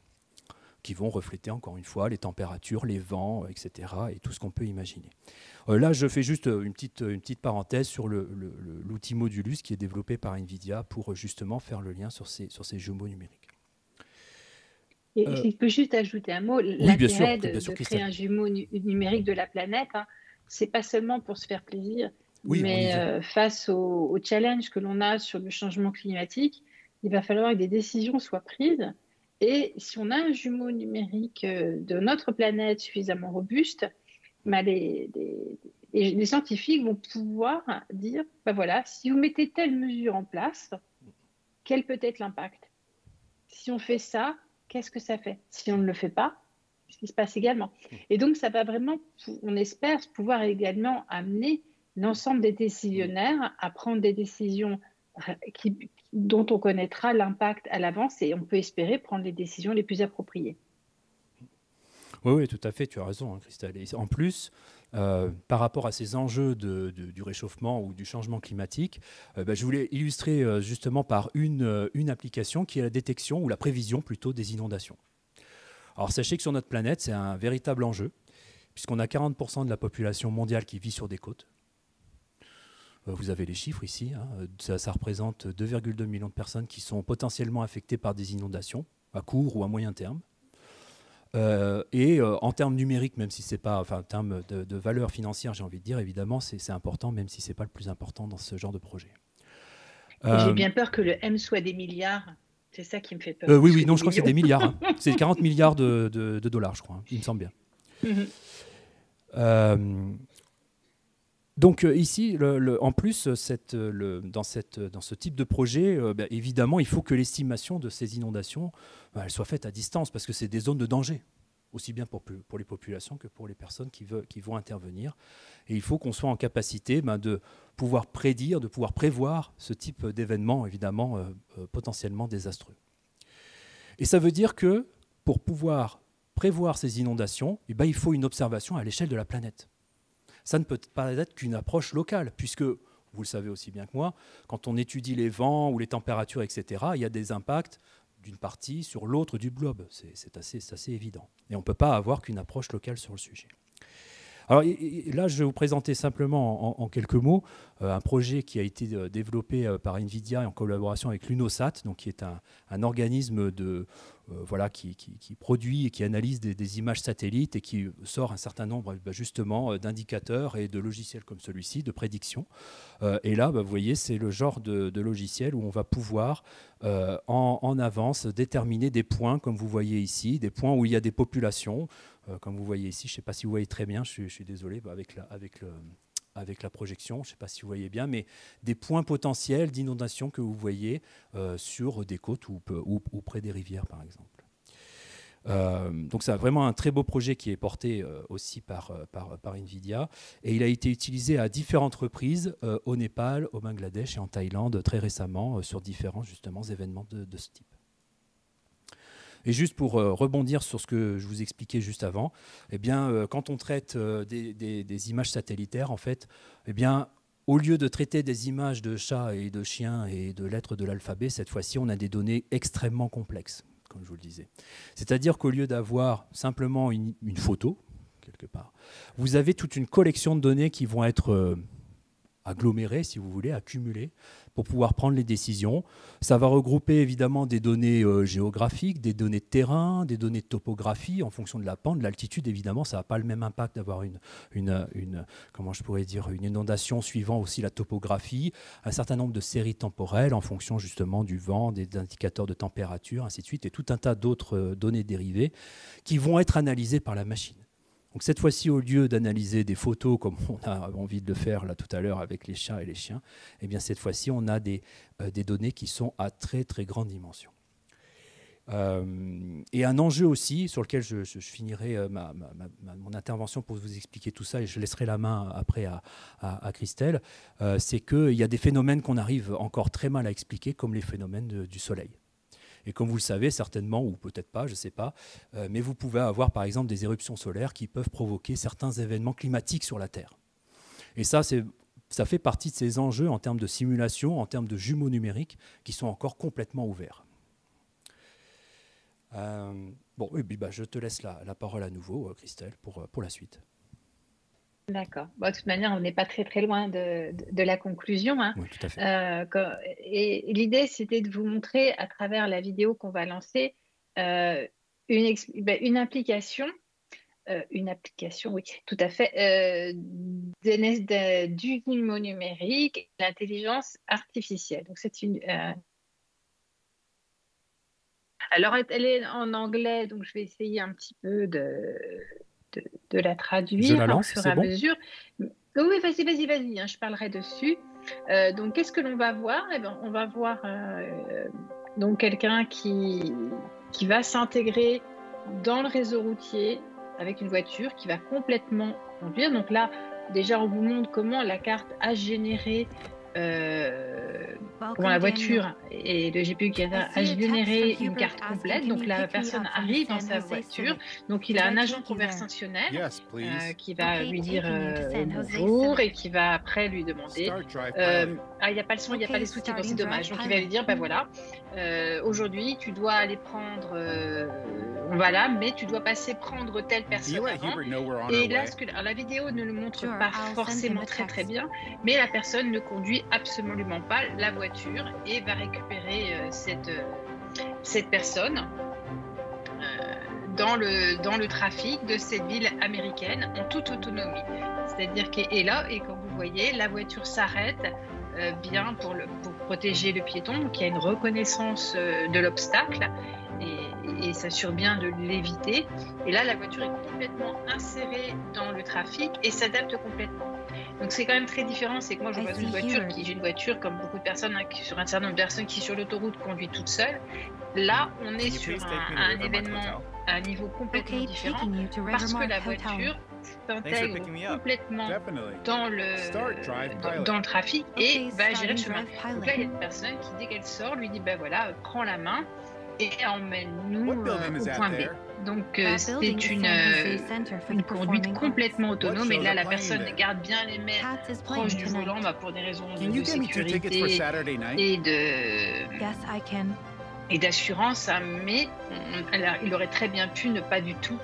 qui vont refléter encore une fois les températures, les vents, etc. et tout ce qu'on peut imaginer. Là, je fais juste une petite parenthèse sur l'outil Modulus qui est développé par NVIDIA pour justement faire le lien sur ces jumeaux numériques. Et je peux juste ajouter un mot. L'intérêt de créer un jumeau numérique de la planète, hein, c'est pas seulement pour se faire plaisir, mais face au challenge que l'on a sur le changement climatique, il va falloir que des décisions soient prises. Et si on a un jumeau numérique de notre planète suffisamment robuste, les scientifiques vont pouvoir dire, ben voilà, si vous mettez telle mesure en place, quel peut être l'impact? Si on fait ça, qu'est-ce que ça fait? Si on ne le fait pas, ce qui se passe également. Et donc, ça va vraiment, on espère pouvoir également amener l'ensemble des décisionnaires à prendre des décisions dont on connaîtra l'impact à l'avance et on peut espérer prendre les décisions les plus appropriées. Oui, tout à fait, tu as raison, hein, Christelle. Et en plus, par rapport à ces enjeux du réchauffement ou du changement climatique, je voulais illustrer justement par une application qui est la détection ou la prévision plutôt des inondations. Alors sachez que sur notre planète, c'est un véritable enjeu, puisqu'on a 40% de la population mondiale qui vit sur des côtes. Vous avez les chiffres ici, hein. Ça représente 2,2 millions de personnes qui sont potentiellement affectées par des inondations, à court ou à moyen terme. En termes numériques, même si c'est pas, en termes de valeur financière, j'ai envie de dire, évidemment, c'est important, même si c'est pas le plus important dans ce genre de projet. J'ai bien peur que le M soit des milliards. C'est ça qui me fait peur. Oui, non, je crois que c'est des milliards. Hein. C'est 40 milliards de dollars, je crois. Hein. Il me semble bien. Donc ici, en plus, dans ce type de projet, évidemment, il faut que l'estimation de ces inondations elle soit faite à distance, parce que c'est des zones de danger, aussi bien pour les populations que pour les personnes qui vont intervenir. Et il faut qu'on soit en capacité de pouvoir prédire, de pouvoir prévoir ce type d'événements, évidemment, potentiellement désastreux. Et ça veut dire que pour pouvoir prévoir ces inondations, il faut une observation à l'échelle de la planète. Ça ne peut pas être qu'une approche locale, puisque, vous le savez aussi bien que moi, quand on étudie les vents ou les températures, etc., il y a des impacts d'une partie sur l'autre du globe. C'est assez évident. Et on ne peut pas avoir qu'une approche locale sur le sujet. Alors là, je vais vous présenter simplement en quelques mots un projet qui a été développé par NVIDIA en collaboration avec l'UNOSAT, donc qui est un organisme qui produit et qui analyse des images satellites et qui sort un certain nombre justement d'indicateurs et de logiciels comme celui-ci, de prédiction. Et là, vous voyez, c'est le genre de logiciel où on va pouvoir en avance déterminer des points, comme vous voyez ici, des points où il y a des populations. Comme vous voyez ici, je ne sais pas si vous voyez très bien, je suis désolé, avec la projection, je ne sais pas si vous voyez bien, mais des points potentiels d'inondation que vous voyez sur des côtes ou près des rivières, par exemple. Donc c'est vraiment un très beau projet qui est porté aussi par NVIDIA, et il a été utilisé à différentes reprises au Népal, au Bangladesh et en Thaïlande très récemment sur différents justement événements de ce type. Et juste pour rebondir sur ce que je vous expliquais juste avant, quand on traite des images satellitaires, en fait, au lieu de traiter des images de chats et de chiens et de lettres de l'alphabet, cette fois-ci, on a des données extrêmement complexes, comme je vous le disais. C'est-à-dire qu'au lieu d'avoir simplement une photo, quelque part, vous avez toute une collection de données qui vont être agglomérées, si vous voulez, accumulées, pour pouvoir prendre les décisions. Ça va regrouper évidemment des données géographiques, des données de terrain, des données de topographie en fonction de la pente, de l'altitude. Évidemment, ça n'a pas le même impact d'avoir une inondation suivant aussi la topographie, un certain nombre de séries temporelles en fonction justement du vent, des indicateurs de température, ainsi de suite, et tout un tas d'autres données dérivées qui vont être analysées par la machine. Donc cette fois-ci, au lieu d'analyser des photos comme on a envie de le faire là tout à l'heure avec les chats et les chiens, cette fois-ci, on a des données qui sont à très très grande dimension. Et un enjeu aussi sur lequel je finirai mon intervention pour vous expliquer tout ça, et je laisserai la main après à Christelle, c'est qu'il y a des phénomènes qu'on arrive encore très mal à expliquer, comme les phénomènes du soleil. Et comme vous le savez certainement, ou peut-être pas, je ne sais pas, mais vous pouvez avoir par exemple des éruptions solaires qui peuvent provoquer certains événements climatiques sur la Terre. Et ça fait partie de ces enjeux en termes de simulation, en termes de jumeaux numériques, qui sont encore complètement ouverts. Bon, et puis, je te laisse la parole à nouveau, Christelle, pour la suite. D'accord. Bon, de toute manière, on n'est pas très très loin de la conclusion, hein. Oui, tout à fait. Et l'idée, c'était de vous montrer à travers la vidéo qu'on va lancer une application, oui, tout à fait, du jumeau numérique, l'intelligence artificielle. Donc c'est alors elle est en anglais, donc je vais essayer un petit peu de la traduire Je la lance, au fur c'est et à bon? mesure. Oui, vas-y, hein, je parlerai dessus. Donc, qu'est-ce que l'on va voir? Eh ben, on va voir donc quelqu'un qui va s'intégrer dans le réseau routier avec une voiture qui va complètement conduire. Donc là, déjà, on vous montre comment la carte a généré comment la voiture et le GPU qui a généré une carte complète. Donc la personne arrive dans sa voiture. Donc il a un agent conversationnel qui va lui dire bonjour et qui va après lui demander. Il n'y a pas le son, il n'y a pas les sous-titres, c'est dommage. Donc il va lui dire voilà, aujourd'hui tu dois aller prendre. Voilà, mais tu dois passer prendre telle personne avant. Et là, la vidéo ne le montre pas forcément très très bien, mais la personne ne conduit absolument pas la voiture et va récupérer cette personne dans le trafic de cette ville américaine en toute autonomie. C'est-à-dire qu'elle est là et comme vous voyez, la voiture s'arrête bien pour protéger le piéton. Donc il y a une reconnaissance de l'obstacle et s'assure bien de l'éviter. Et là, la voiture est complètement insérée dans le trafic et s'adapte complètement. Donc c'est quand même très différent. C'est que moi, j'ai une voiture comme beaucoup de personnes, sur un certain nombre de personnes qui sur l'autoroute conduisent toutes seules. Là, on est sur un événement à un niveau complètement différent parce que la voiture s'intègre complètement dans le trafic et va gérer le chemin. Donc là, il y a une personne qui, dès qu'elle sort, lui dit voilà, prends la main et emmène-nous au point B. Donc c'est une conduite complètement autonome et là la personne garde bien les mains proches du volant pour des raisons de sécurité et d'assurance, hein, mais il aurait très bien pu ne pas du tout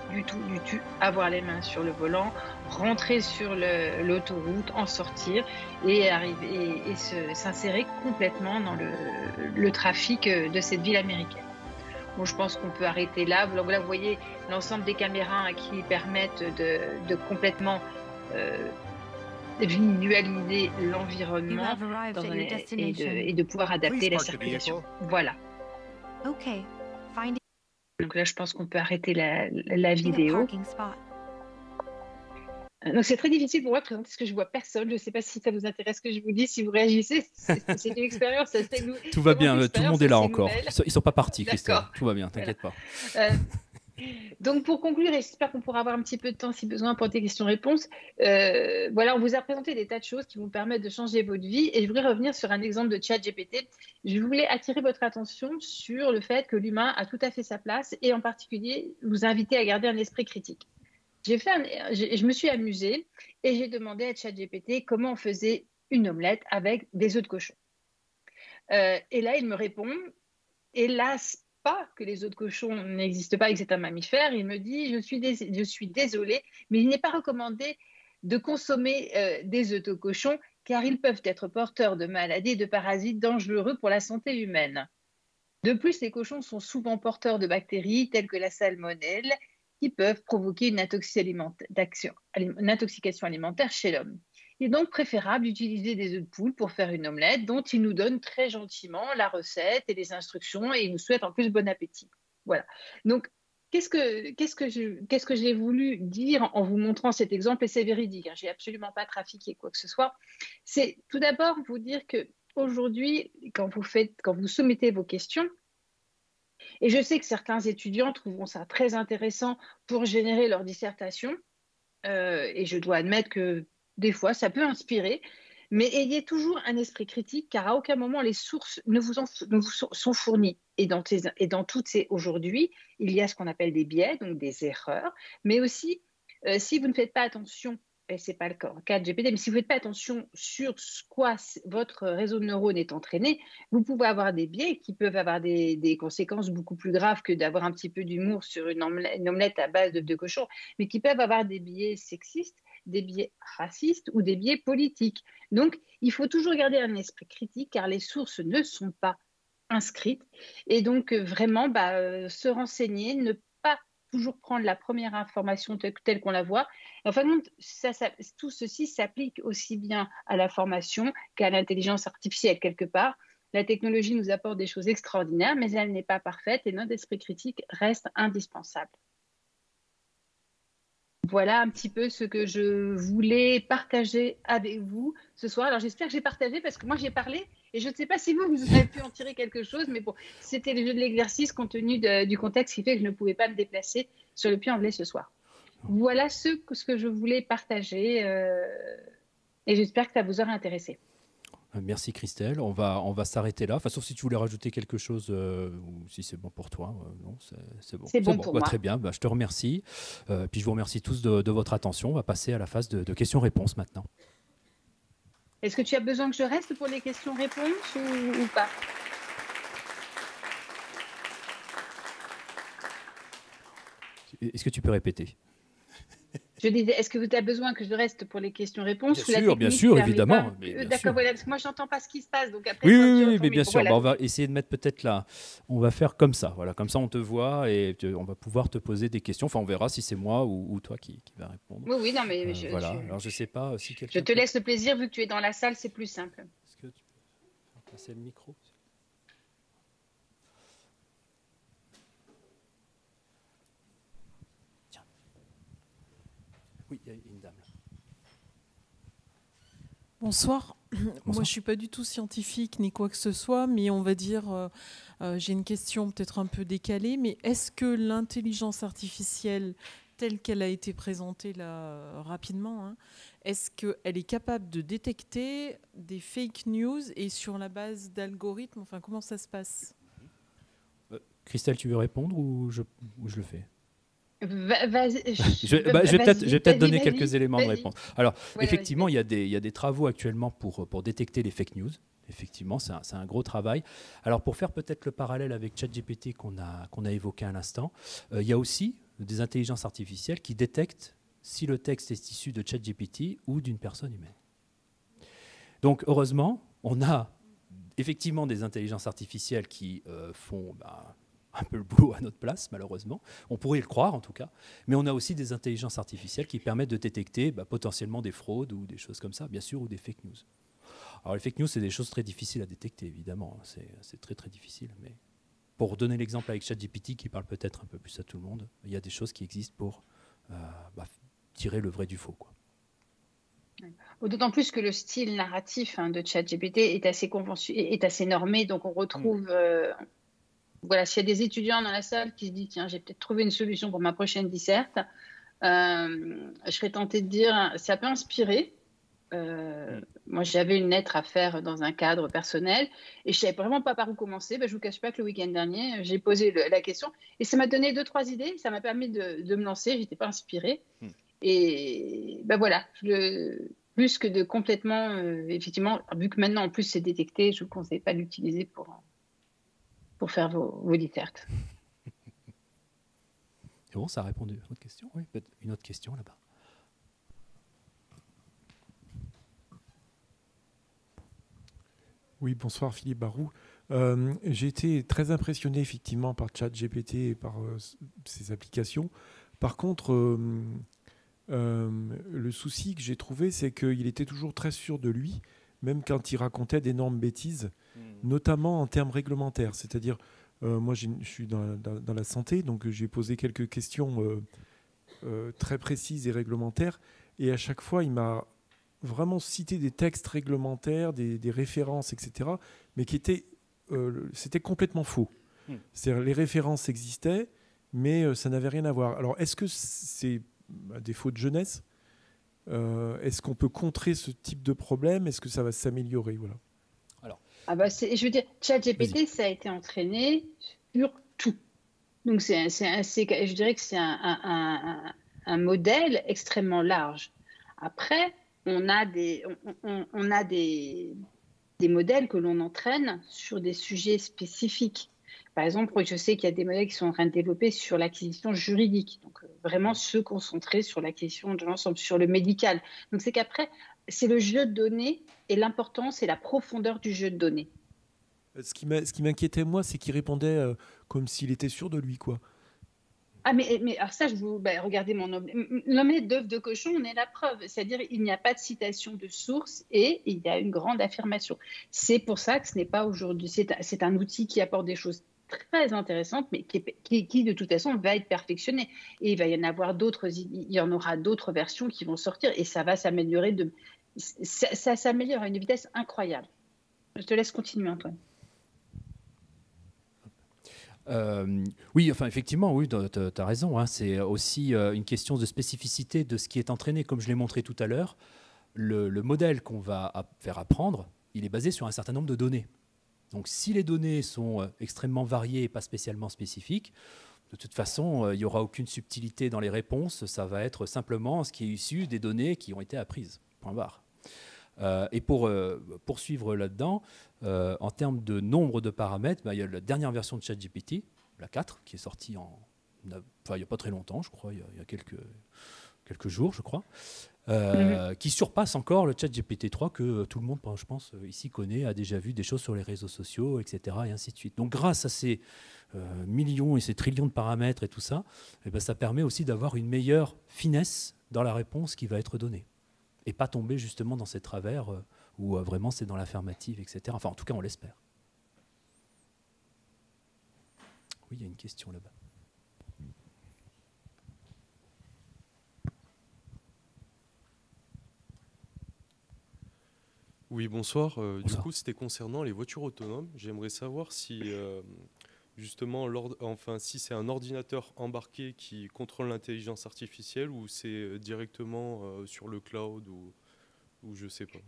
avoir les mains sur le volant, rentrer sur l'autoroute, en sortir et arriver et s'insérer complètement dans le trafic de cette ville américaine. Bon, je pense qu'on peut arrêter là. Là, vous voyez l'ensemble des caméras qui permettent de complètement visualiser l'environnement et de pouvoir adapter la circulation. Voilà. Donc là, je pense qu'on peut arrêter la vidéo. Donc c'est très difficile pour moi de présenter parce que je vois personne. Je ne sais pas si ça vous intéresse que je vous dise, si vous réagissez. C'est une expérience. Tout va bien, tout le monde est là encore. Ils ne sont pas partis, Christelle. Tout va bien, t'inquiète pas. Donc pour conclure, et j'espère qu'on pourra avoir un petit peu de temps si besoin pour des questions-réponses. Voilà, on vous a présenté des tas de choses qui vont permettre de changer votre vie. Et je voudrais revenir sur un exemple de ChatGPT. Je voulais attirer votre attention sur le fait que l'humain a tout à fait sa place et en particulier vous inviter à garder un esprit critique. Je me suis amusée et j'ai demandé à ChatGPT comment on faisait une omelette avec des œufs de cochon. Et là, il me répond, hélas, pas que les œufs de cochon n'existent pas et que c'est un mammifère. Il me dit, je suis désolée, mais il n'est pas recommandé de consommer des œufs de cochon car ils peuvent être porteurs de maladies et de parasites dangereux pour la santé humaine. De plus, les cochons sont souvent porteurs de bactéries telles que la salmonelle qui peuvent provoquer une intoxication alimentaire chez l'homme. Il est donc préférable d'utiliser des œufs de poule pour faire une omelette dont il nous donne très gentiment la recette et les instructions et il nous souhaite en plus bon appétit. Voilà. Donc, qu'est-ce que j'ai voulu dire en vous montrant cet exemple, et c'est véridique, hein, je n'ai absolument pas trafiqué quoi que ce soit. C'est tout d'abord vous dire qu'aujourd'hui, quand vous soumettez vos questions, et je sais que certains étudiants trouveront ça très intéressant pour générer leur dissertation, et je dois admettre que des fois, ça peut inspirer, mais ayez toujours un esprit critique, car à aucun moment les sources ne vous sont fournies. Et dans toutes ces aujourd'hui, il y a ce qu'on appelle des biais, donc des erreurs, mais aussi, si vous ne faites pas attention et ce n'est pas le cas de GPT, mais si vous ne faites pas attention sur quoi votre réseau de neurones est entraîné, vous pouvez avoir des biais qui peuvent avoir des conséquences beaucoup plus graves que d'avoir un petit peu d'humour sur une omelette à base de cochon, mais qui peuvent avoir des biais sexistes, des biais racistes ou des biais politiques. Donc, il faut toujours garder un esprit critique car les sources ne sont pas inscrites. Et donc, vraiment, se renseigner, ne pas toujours prendre la première information telle qu'on la voit. Enfin, tout ceci s'applique aussi bien à la formation qu'à l'intelligence artificielle quelque part. La technologie nous apporte des choses extraordinaires, mais elle n'est pas parfaite et notre esprit critique reste indispensable. Voilà un petit peu ce que je voulais partager avec vous ce soir. Alors, j'espère que j'ai partagé parce que moi, j'ai parlé et je ne sais pas si vous avez pu en tirer quelque chose, mais bon, c'était le jeu de l'exercice compte tenu du contexte qui fait que je ne pouvais pas me déplacer sur le Puy-en-Velay ce soir. Voilà ce que je voulais partager et j'espère que ça vous aura intéressé. Merci Christelle, on va s'arrêter là, enfin, sauf si tu voulais rajouter quelque chose ou si c'est bon pour toi. Non, c'est bon. C'est bon pour moi. Très bien, je te remercie. Puis je vous remercie tous de votre attention. On va passer à la phase de questions-réponses maintenant. Est-ce que tu as besoin que je reste pour les questions-réponses ou pas? Est-ce que tu peux répéter? Je disais, est-ce que tu as besoin que je reste pour les questions-réponses? Bien sûr, évidemment. D'accord, voilà, parce que moi, je n'entends pas ce qui se passe. Donc après, oui, mais bien sûr. Voilà. On va essayer de mettre peut-être là. On va faire comme ça. Voilà, comme ça, on te voit et on va pouvoir te poser des questions. Enfin, on verra si c'est moi ou toi qui va répondre. Oui, non, mais voilà. Alors, je sais pas si quelqu'un. Je te laisse le plaisir, vu que tu es dans la salle, c'est plus simple. Est-ce que tu peux passer le micro? Oui, il y a une dame. Bonsoir. Moi, je ne suis pas du tout scientifique ni quoi que ce soit, mais on va dire, j'ai une question peut-être un peu décalée, mais est-ce que l'intelligence artificielle, telle qu'elle a été présentée là rapidement, est-ce qu'elle est capable de détecter des fake news et sur la base d'algorithmes? Enfin, comment ça se passe? Christelle, tu veux répondre ou je le fais? Je vais peut-être donner quelques éléments de réponse. Alors, effectivement, il y a des travaux actuellement pour détecter les fake news. Effectivement, c'est un gros travail. Alors, pour faire peut-être le parallèle avec ChatGPT qu'on a évoqué à l'instant, il y a aussi des intelligences artificielles qui détectent si le texte est issu de ChatGPT ou d'une personne humaine. Donc, heureusement, on a effectivement des intelligences artificielles qui font un peu le boulot à notre place, malheureusement. On pourrait le croire, en tout cas. Mais on a aussi des intelligences artificielles qui permettent de détecter potentiellement des fraudes ou des choses comme ça, bien sûr, ou des fake news. Alors, les fake news, c'est des choses très difficiles à détecter, évidemment. C'est très, très difficile. Mais pour donner l'exemple avec ChatGPT, qui parle peut-être un peu plus à tout le monde, il y a des choses qui existent pour tirer le vrai du faux, quoi. D'autant plus que le style narratif de ChatGPT est assez normé, donc on retrouve... Voilà, s'il y a des étudiants dans la salle qui se disent « Tiens, j'ai peut-être trouvé une solution pour ma prochaine disserte », je serais tentée de dire « Ça peut inspirer ». Moi, j'avais une lettre à faire dans un cadre personnel et je ne savais vraiment pas par où commencer. Je ne vous cache pas que le week-end dernier, j'ai posé la question et ça m'a donné 2-3 idées. Ça m'a permis de me lancer. Je n'étais pas inspirée. Et voilà, plus que de complètement, effectivement, vu que maintenant, en plus, c'est détecté, je ne vous conseille pas de l'utiliser pour faire vos dissertes. C'est bon, ça a répondu à votre question? Oui, peut-être une autre question là-bas. Oui, bonsoir Philippe Barou. J'ai été très impressionné effectivement par ChatGPT et par ses applications. Par contre, le souci que j'ai trouvé, c'est qu'il était toujours très sûr de lui, même quand il racontait d'énormes bêtises, notamment en termes réglementaires. C'est-à-dire, moi je suis dans la santé, donc j'ai posé quelques questions très précises et réglementaires, et à chaque fois il m'a vraiment cité des textes réglementaires, des références, etc., mais qui étaient, c'était complètement faux. C'est-à-dire, les références existaient, mais ça n'avait rien à voir. Alors, est-ce que c'est à défaut de jeunesse? Est-ce qu'on peut contrer ce type de problème? Est-ce que ça va s'améliorer? Voilà. Alors. Je veux dire, ChatGPT, ça a été entraîné sur tout. Donc, je dirais que c'est un modèle extrêmement large. Après, on a des modèles que l'on entraîne sur des sujets spécifiques. Par exemple, je sais qu'il y a des modèles qui sont en train de développer sur l'acquisition juridique, donc vraiment se concentrer sur l'acquisition de l'ensemble, sur le médical. Donc c'est qu'après, c'est le jeu de données et l'importance et la profondeur du jeu de données. Ce qui m'inquiétait, moi, c'est qu'il répondait comme s'il était sûr de lui, quoi. Ah, mais alors ça, regardez mon omelette d'œuf de cochon, on est la preuve. C'est-à-dire, il n'y a pas de citation de source et il y a une grande affirmation. C'est pour ça que ce n'est pas aujourd'hui. C'est un outil qui apporte des choses très intéressantes, mais qui, de toute façon, va être perfectionné. Et il va y en avoir d'autres, il y en aura d'autres versions qui vont sortir et ça va s'améliorer. Ça s'améliore à une vitesse incroyable. Je te laisse continuer, Antoine. Oui, enfin effectivement, oui, tu as raison. Hein, c'est aussi une question de spécificité de ce qui est entraîné. Comme je l'ai montré tout à l'heure, le modèle qu'on va faire apprendre, il est basé sur un certain nombre de données. Donc si les données sont extrêmement variées et pas spécialement spécifiques, de toute façon, il n'y aura aucune subtilité dans les réponses. Ça va être simplement ce qui est issu des données qui ont été apprises. Point barre. Et pour poursuivre là-dedans, en termes de nombre de paramètres, il y a la dernière version de ChatGPT, la 4, qui est sortie il n'y a pas très longtemps, je crois, il y a quelques jours, je crois, qui surpasse encore le ChatGPT 3 que tout le monde, je pense, ici connaît, a déjà vu des choses sur les réseaux sociaux, etc. et ainsi de suite. Donc grâce à ces millions et ces trillions de paramètres et tout ça, ça permet aussi d'avoir une meilleure finesse dans la réponse qui va être donnée. Et pas tomber justement dans ces travers où vraiment c'est dans l'affirmative, etc. Enfin, en tout cas, on l'espère. Oui, il y a une question là-bas. Oui, bonsoir. Du coup, c'était concernant les voitures autonomes. J'aimerais savoir si, justement, si c'est un ordinateur embarqué qui contrôle l'intelligence artificielle ou c'est directement sur le cloud ou je sais pas.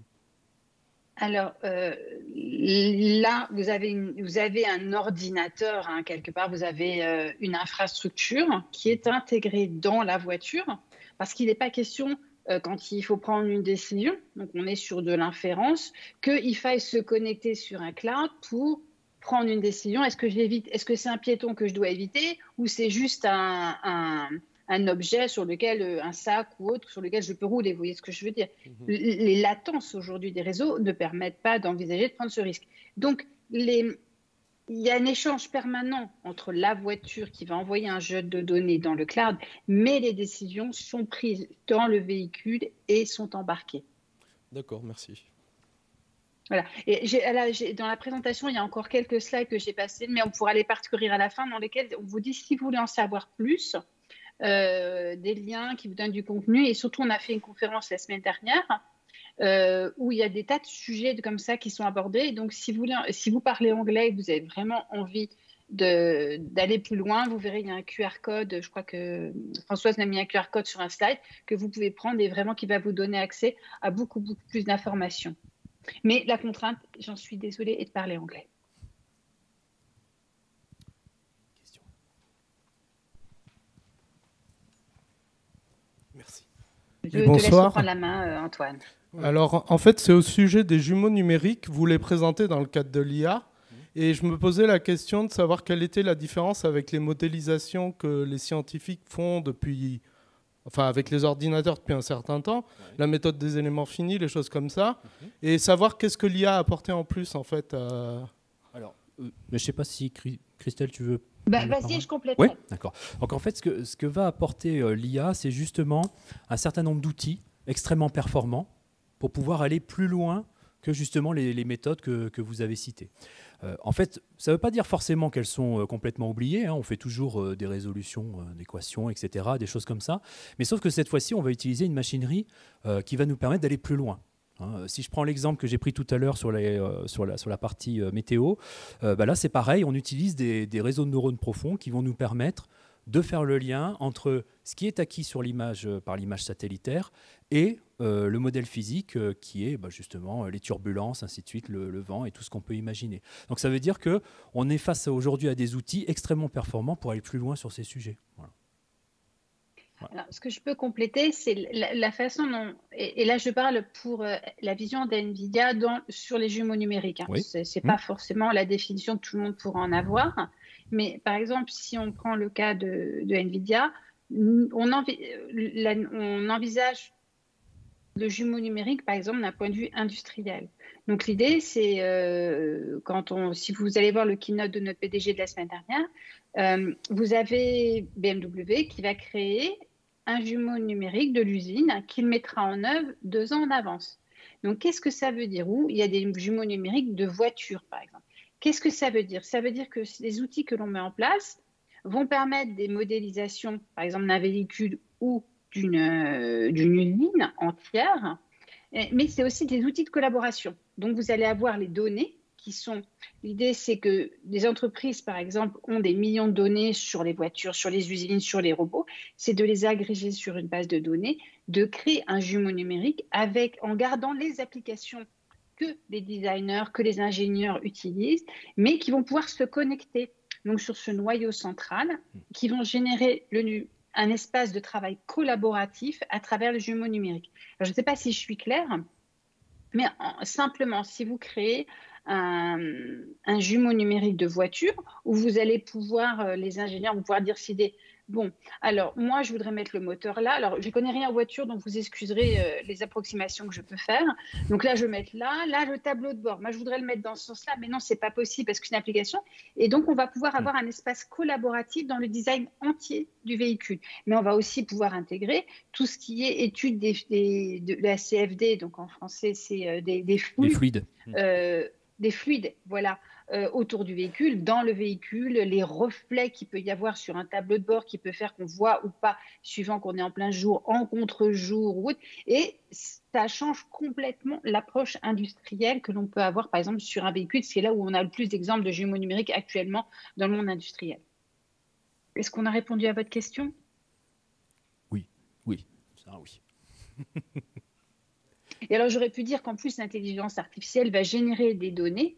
Alors là, vous avez un ordinateur, hein, quelque part, vous avez une infrastructure qui est intégrée dans la voiture parce qu'il n'est pas question, quand il faut prendre une décision, donc on est sur de l'inférence, qu'il faille se connecter sur un cloud pour prendre une décision. Est-ce que j'évite, est-ce que c'est un piéton que je dois éviter ou c'est juste un objet sur lequel, un sac ou autre, sur lequel je peux rouler, vous voyez ce que je veux dire. Les latences aujourd'hui des réseaux ne permettent pas d'envisager de prendre ce risque. Donc, il y a un échange permanent entre la voiture qui va envoyer un jeu de données dans le cloud, mais les décisions sont prises dans le véhicule et sont embarquées. D'accord, merci. Voilà. Et dans la présentation, il y a encore quelques slides que j'ai passés, mais on pourra les parcourir à la fin, dans lesquels on vous dit, si vous voulez en savoir plus, des liens qui vous donnent du contenu. Et surtout, on a fait une conférence la semaine dernière où il y a des tas de sujets comme ça qui sont abordés. Et donc, si vous parlez anglais et que vous avez vraiment envie d'aller plus loin, vous verrez, il y a un QR code. Je crois que Françoise a mis un QR code sur un slide que vous pouvez prendre et vraiment qui va vous donner accès à beaucoup, beaucoup plus d'informations. Mais la contrainte, j'en suis désolée, est de parler anglais. Merci. Je te laisse reprendre la main, Antoine. Alors, en fait, c'est au sujet des jumeaux numériques. Vous les présentez dans le cadre de l'IA. Et je me posais la question de savoir quelle était la différence avec les modélisations que les scientifiques font avec les ordinateurs depuis un certain temps, la méthode des éléments finis, les choses comme ça, et savoir qu'est-ce que l'IA a apporté en plus, en fait. Alors, je ne sais pas si Christelle, tu veux... Vas-y, je complète. Oui, d'accord. Donc en fait, ce que va apporter l'IA, c'est justement un certain nombre d'outils extrêmement performants pour pouvoir aller plus loin que justement les méthodes que vous avez citées. En fait, ça ne veut pas dire forcément qu'elles sont complètement oubliées. Hein. On fait toujours des résolutions d'équations, etc., des choses comme ça. Mais sauf que cette fois-ci, on va utiliser une machinerie qui va nous permettre d'aller plus loin. Hein. Si je prends l'exemple que j'ai pris tout à l'heure sur la partie météo, là c'est pareil, on utilise des réseaux de neurones profonds qui vont nous permettre de faire le lien entre ce qui est acquis sur l'image par l'image satellitaire et le modèle physique qui est justement les turbulences, ainsi de suite, le vent et tout ce qu'on peut imaginer. Donc ça veut dire qu'on est face aujourd'hui à des outils extrêmement performants pour aller plus loin sur ces sujets. Voilà. Voilà. Alors, ce que je peux compléter, c'est la façon dont, et là je parle pour la vision d'NVIDIA sur les jumeaux numériques. Hein. Oui. C'est pas forcément la définition que tout le monde pourra en avoir, mais par exemple, si on prend le cas de NVIDIA, on envisage le jumeau numérique, par exemple, d'un point de vue industriel. Donc l'idée, c'est si vous allez voir le keynote de notre PDG de la semaine dernière, vous avez BMW qui va créer un jumeau numérique de l'usine qu'il mettra en œuvre 2 ans en avance. Donc qu'est-ce que ça veut dire? Ou il y a des jumeaux numériques de voitures, par exemple. Qu'est-ce que ça veut dire? Ça veut dire que les outils que l'on met en place vont permettre des modélisations, par exemple d'un véhicule ou d'une usine entière, mais c'est aussi des outils de collaboration. Donc, vous allez avoir les données qui sont... L'idée, c'est que des entreprises, par exemple, ont des millions de données sur les voitures, sur les usines, sur les robots. C'est de les agréger sur une base de données, de créer un jumeau numérique en gardant les applications que les designers, que les ingénieurs utilisent, mais qui vont pouvoir se connecter donc sur ce noyau central, qui vont générer un espace de travail collaboratif à travers le jumeau numérique. Alors, je ne sais pas si je suis claire, mais simplement, si vous créez un jumeau numérique de voiture, où vous allez pouvoir, les ingénieurs vont pouvoir décider, bon, alors moi je voudrais mettre le moteur là, alors je ne connais rien en voiture, donc vous excuserez les approximations que je peux faire. Donc là je vais mettre là le tableau de bord, moi je voudrais le mettre dans ce sens-là, mais non, c'est pas possible parce que c'est une application. Et donc on va pouvoir avoir un espace collaboratif dans le design entier du véhicule. Mais on va aussi pouvoir intégrer tout ce qui est étude de la CFD, donc en français c'est des fluides. Des fluides, voilà, autour du véhicule, dans le véhicule, les reflets qu'il peut y avoir sur un tableau de bord qui peut faire qu'on voit ou pas, suivant qu'on est en plein jour, en contre-jour ou autre. Et ça change complètement l'approche industrielle que l'on peut avoir, par exemple, sur un véhicule. C'est là où on a le plus d'exemples de jumeaux numériques actuellement dans le monde industriel. Est-ce qu'on a répondu à votre question? Oui, ça oui. Et alors, j'aurais pu dire qu'en plus, l'intelligence artificielle va générer des données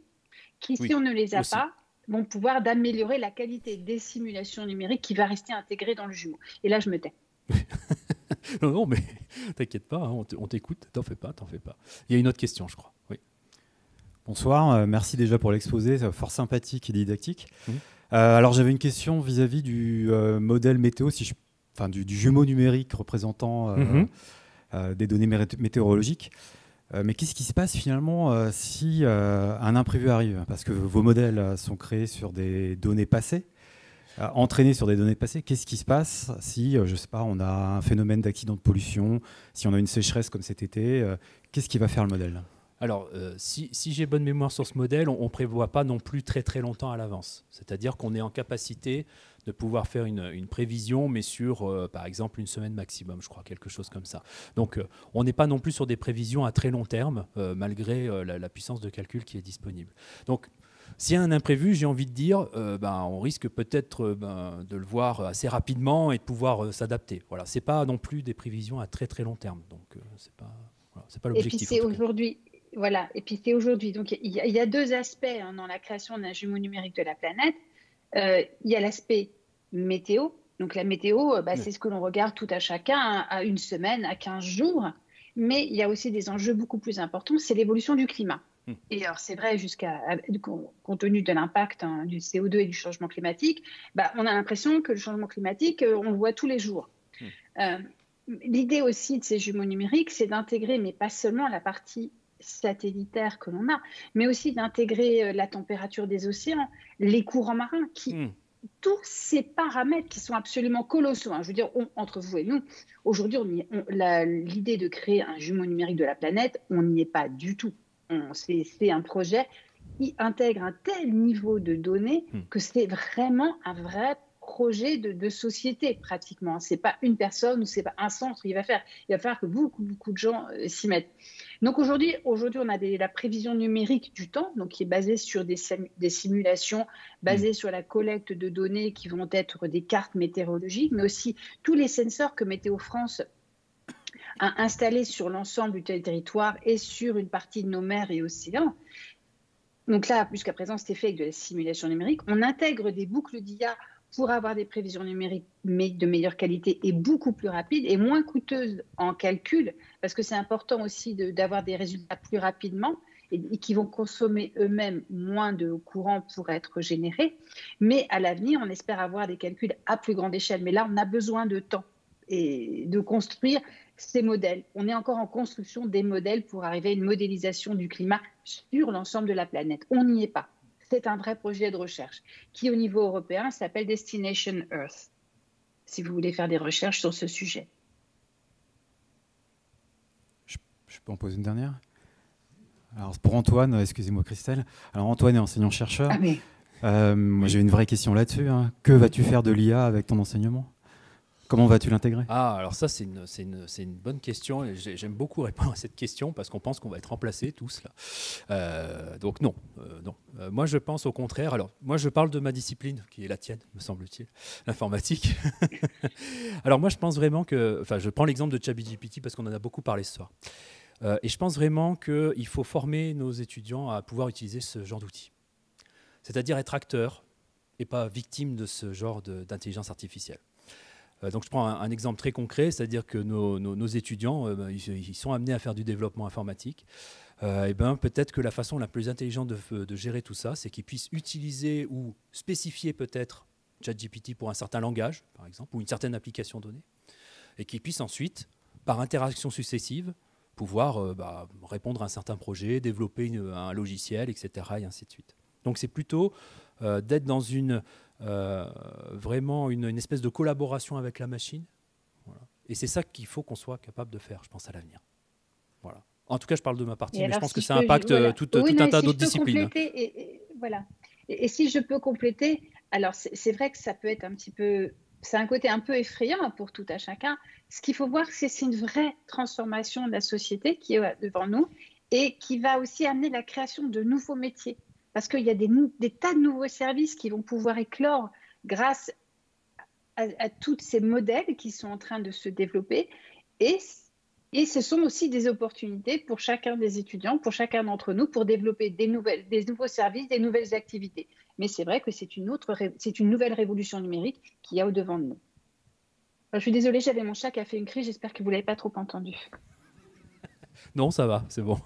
qui, si on ne les a pas, vont pouvoir d'améliorer la qualité des simulations numériques qui va rester intégrée dans le jumeau. Et là, je me tais. Non, mais t'inquiète pas, hein, on t'écoute, t'en fais pas. Il y a une autre question, je crois. Oui. Bonsoir, merci déjà pour l'exposé, fort sympathique et didactique. Alors, j'avais une question vis-à-vis du modèle météo, du jumeau numérique représentant... des données météorologiques. Mais qu'est-ce qui se passe finalement si un imprévu arrive? Parce que vos modèles sont créés sur des données passées, entraînés sur des données passées. Qu'est-ce qui se passe si, je ne sais pas, on a un phénomène d'accident de pollution, si on a une sécheresse comme cet été? Qu'est-ce qui va faire le modèle? Alors, si j'ai bonne mémoire sur ce modèle, on ne prévoit pas non plus très très longtemps à l'avance. C'est-à-dire qu'on est en capacité de pouvoir faire une prévision, mais sur, par exemple, une semaine maximum, je crois, quelque chose comme ça. Donc, on n'est pas non plus sur des prévisions à très long terme, malgré la puissance de calcul qui est disponible. Donc, s'il y a un imprévu, j'ai envie de dire, on risque peut-être de le voir assez rapidement et de pouvoir s'adapter. Voilà, ce n'est pas non plus des prévisions à très très long terme. Donc, ce n'est pas l'objectif. Et puis, c'est aujourd'hui. Voilà, et puis c'est aujourd'hui. Donc, il y a 2 aspects dans la création d'un jumeau numérique de la planète. Il y a l'aspect météo. Donc, la météo, c'est ce que l'on regarde tout à chacun, à une semaine, à 15 jours. Mais il y a aussi des enjeux beaucoup plus importants, c'est l'évolution du climat. Et alors, c'est vrai, compte tenu de l'impact du CO2 et du changement climatique, on a l'impression que le changement climatique, on le voit tous les jours. L'idée aussi de ces jumeaux numériques, c'est d'intégrer, mais pas seulement la partie satellitaire que l'on a, mais aussi d'intégrer la température des océans, les courants marins, tous ces paramètres qui sont absolument colossaux. Je veux dire, entre vous et nous, aujourd'hui, l'idée de créer un jumeau numérique de la planète, on n'y est pas du tout. C'est un projet qui intègre un tel niveau de données que c'est vraiment un vrai projet de société pratiquement. C'est pas une personne ou c'est pas un centre qui va faire. Il va falloir que beaucoup de gens s'y mettent. Donc aujourd'hui, on a la prévision numérique du temps, donc qui est basée sur des simulations, basées sur la collecte de données qui vont être des cartes météorologiques, mais aussi tous les sensors que Météo France a installés sur l'ensemble du territoire et sur une partie de nos mers et océans. Donc là, jusqu'à présent, c'était fait avec de la simulation numérique. On intègre des boucles d'IA pour avoir des prévisions numériques de meilleure qualité et beaucoup plus rapides et moins coûteuses en calcul, parce que c'est important aussi d'avoir des résultats plus rapidement et qui vont consommer eux-mêmes moins de courant pour être générés. Mais à l'avenir, on espère avoir des calculs à plus grande échelle. Mais là, on a besoin de temps et de construire ces modèles. On est encore en construction des modèles pour arriver à une modélisation du climat sur l'ensemble de la planète. On n'y est pas. C'est un vrai projet de recherche qui, au niveau européen, s'appelle Destination Earth, si vous voulez faire des recherches sur ce sujet. Je peux en poser une dernière ? Alors, pour Antoine, excusez-moi Christelle. Alors, Antoine est enseignant-chercheur. Ah, mais... moi, j'ai une vraie question là-dessus. Hein. Que vas-tu faire de l'IA avec ton enseignement ? Comment vas-tu l'intégrer ? Ah, alors ça, c'est une bonne question. Et j'aime beaucoup répondre à cette question parce qu'on pense qu'on va être remplacés tous là. Donc non. Moi, je pense au contraire. Alors, moi, je parle de ma discipline, qui est la tienne, me semble-t-il, l'informatique. Alors, moi, je pense vraiment que... Enfin, je prends l'exemple de ChatGPT parce qu'on en a beaucoup parlé ce soir. Et je pense vraiment qu'il faut former nos étudiants à pouvoir utiliser ce genre d'outils. C'est-à-dire être acteur et pas victime de ce genre d'intelligence artificielle. Donc je prends un exemple très concret, c'est-à-dire que nos étudiants, ils sont amenés à faire du développement informatique. Et peut-être que la façon la plus intelligente de gérer tout ça, c'est qu'ils puissent utiliser ou spécifier peut-être ChatGPT pour un certain langage, par exemple, ou une certaine application donnée, et qu'ils puissent ensuite, par interaction successive, pouvoir répondre à un certain projet, développer un logiciel, etc., et ainsi de suite. Donc c'est plutôt d'être dans vraiment une espèce de collaboration avec la machine. Voilà. Et c'est ça qu'il faut qu'on soit capable de faire, je pense, à l'avenir. Voilà. En tout cas, je parle de ma partie, mais je pense que ça impacte tout un tas d'autres disciplines. Voilà. Et si je peux compléter, alors c'est vrai que ça peut être un petit peu... C'est un côté un peu effrayant pour tout à chacun. Ce qu'il faut voir, c'est une vraie transformation de la société qui est devant nous et qui va aussi amener la création de nouveaux métiers. Parce qu'il y a des tas de nouveaux services qui vont pouvoir éclore grâce à tous ces modèles qui sont en train de se développer. Et ce sont aussi des opportunités pour chacun des étudiants, pour chacun d'entre nous, pour développer des nouveaux services, des nouvelles activités. Mais c'est vrai que c'est une nouvelle révolution numérique qu'il y a au-devant de nous. Alors, je suis désolée, j'avais mon chat qui a fait une crise, j'espère que vous ne l'avez pas trop entendu. Non, ça va, c'est bon.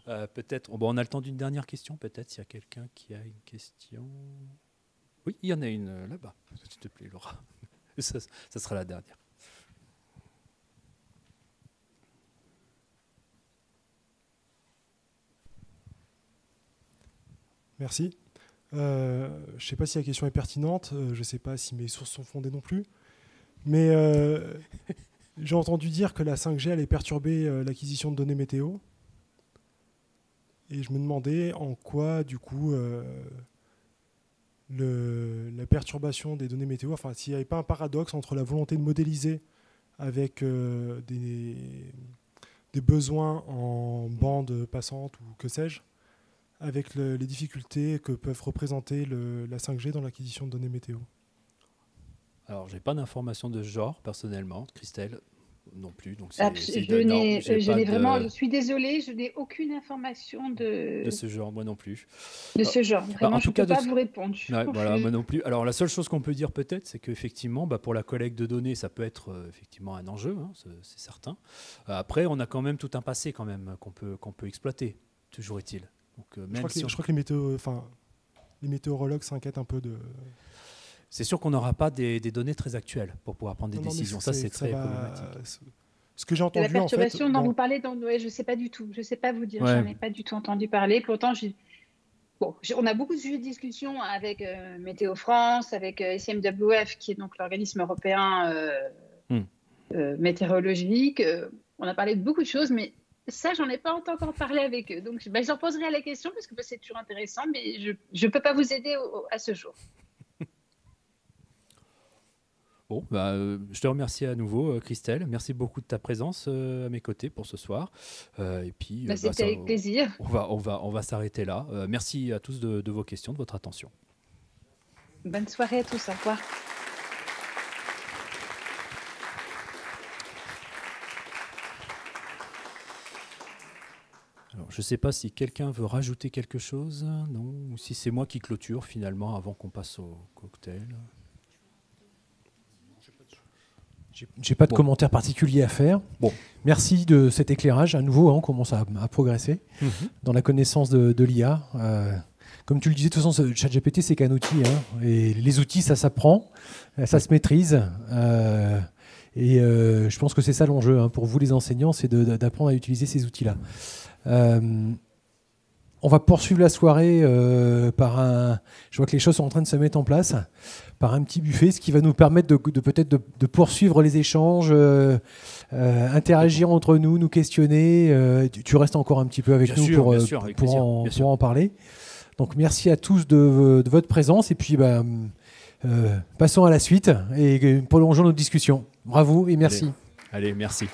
Peut-être, on a le temps d'une dernière question, peut-être, s'il y a quelqu'un qui a une question. Oui, il y en a une là-bas, s'il te plaît, Laura. Ça sera la dernière. Merci. Je ne sais pas si la question est pertinente, je ne sais pas si mes sources sont fondées non plus, mais j'ai entendu dire que la 5G allait perturber l'acquisition de données météo. Et je me demandais en quoi, du coup, la perturbation des données météo, enfin, s'il n'y avait pas un paradoxe entre la volonté de modéliser avec des besoins en bande passante ou que sais-je, avec les difficultés que peuvent représenter la 5G dans l'acquisition de données météo. Alors, je n'ai pas d'informations de ce genre, personnellement, Christelle. Non plus, donc je suis désolée, je n'ai aucune information de ce genre, moi non plus. De ce genre, vraiment, je ne peux pas vous répondre. Voilà, moi non plus. Alors la seule chose qu'on peut dire peut-être, c'est qu'effectivement, pour la collecte de données, ça peut être effectivement un enjeu, hein, c'est certain. Après, on a quand même tout un passé quand même qu'on peut exploiter, toujours est-il. Donc, je crois que les météorologues s'inquiètent un peu de... C'est sûr qu'on n'aura pas des données très actuelles pour pouvoir prendre des décisions. Ça, c'est très problématique. Ce que j'ai entendu, la perturbation dont vous parlez, je ne sais pas du tout. Je ne sais pas vous dire. Ouais. J'en ai pas du tout entendu parler. Pourtant, on a beaucoup de sujets de discussion avec Météo France, avec SMWF, qui est donc l'organisme européen météorologique. On a parlé de beaucoup de choses, mais ça, j'en ai pas encore parlé avec eux. Donc, j'en poserai la question parce que c'est toujours intéressant, mais je ne peux pas vous aider à ce jour. Bon, je te remercie à nouveau, Christelle. Merci beaucoup de ta présence à mes côtés pour ce soir. Et puis, c'était avec plaisir. On va s'arrêter là. Merci à tous de vos questions, de votre attention. Bonne soirée à tous. Au revoir. Alors, Alors, je ne sais pas si quelqu'un veut rajouter quelque chose, non, ou si c'est moi qui clôture finalement avant qu'on passe au cocktail. J'ai pas de commentaires particuliers à faire. Bon, merci de cet éclairage. À nouveau, on commence à progresser dans la connaissance de l'IA. Comme tu le disais, de toute façon, ChatGPT, c'est qu'un outil. Et les outils, ça s'apprend, ça se maîtrise. Et je pense que c'est ça l'enjeu pour vous, les enseignants, c'est d'apprendre à utiliser ces outils-là. On va poursuivre la soirée par un... Je vois que les choses sont en train de se mettre en place, par un petit buffet, ce qui va nous permettre peut-être de poursuivre les échanges, interagir entre nous, nous questionner. Tu restes encore un petit peu avec nous pour en parler. Donc merci à tous de votre présence et puis passons à la suite et prolongeons notre discussion. Bravo et merci. Allez merci.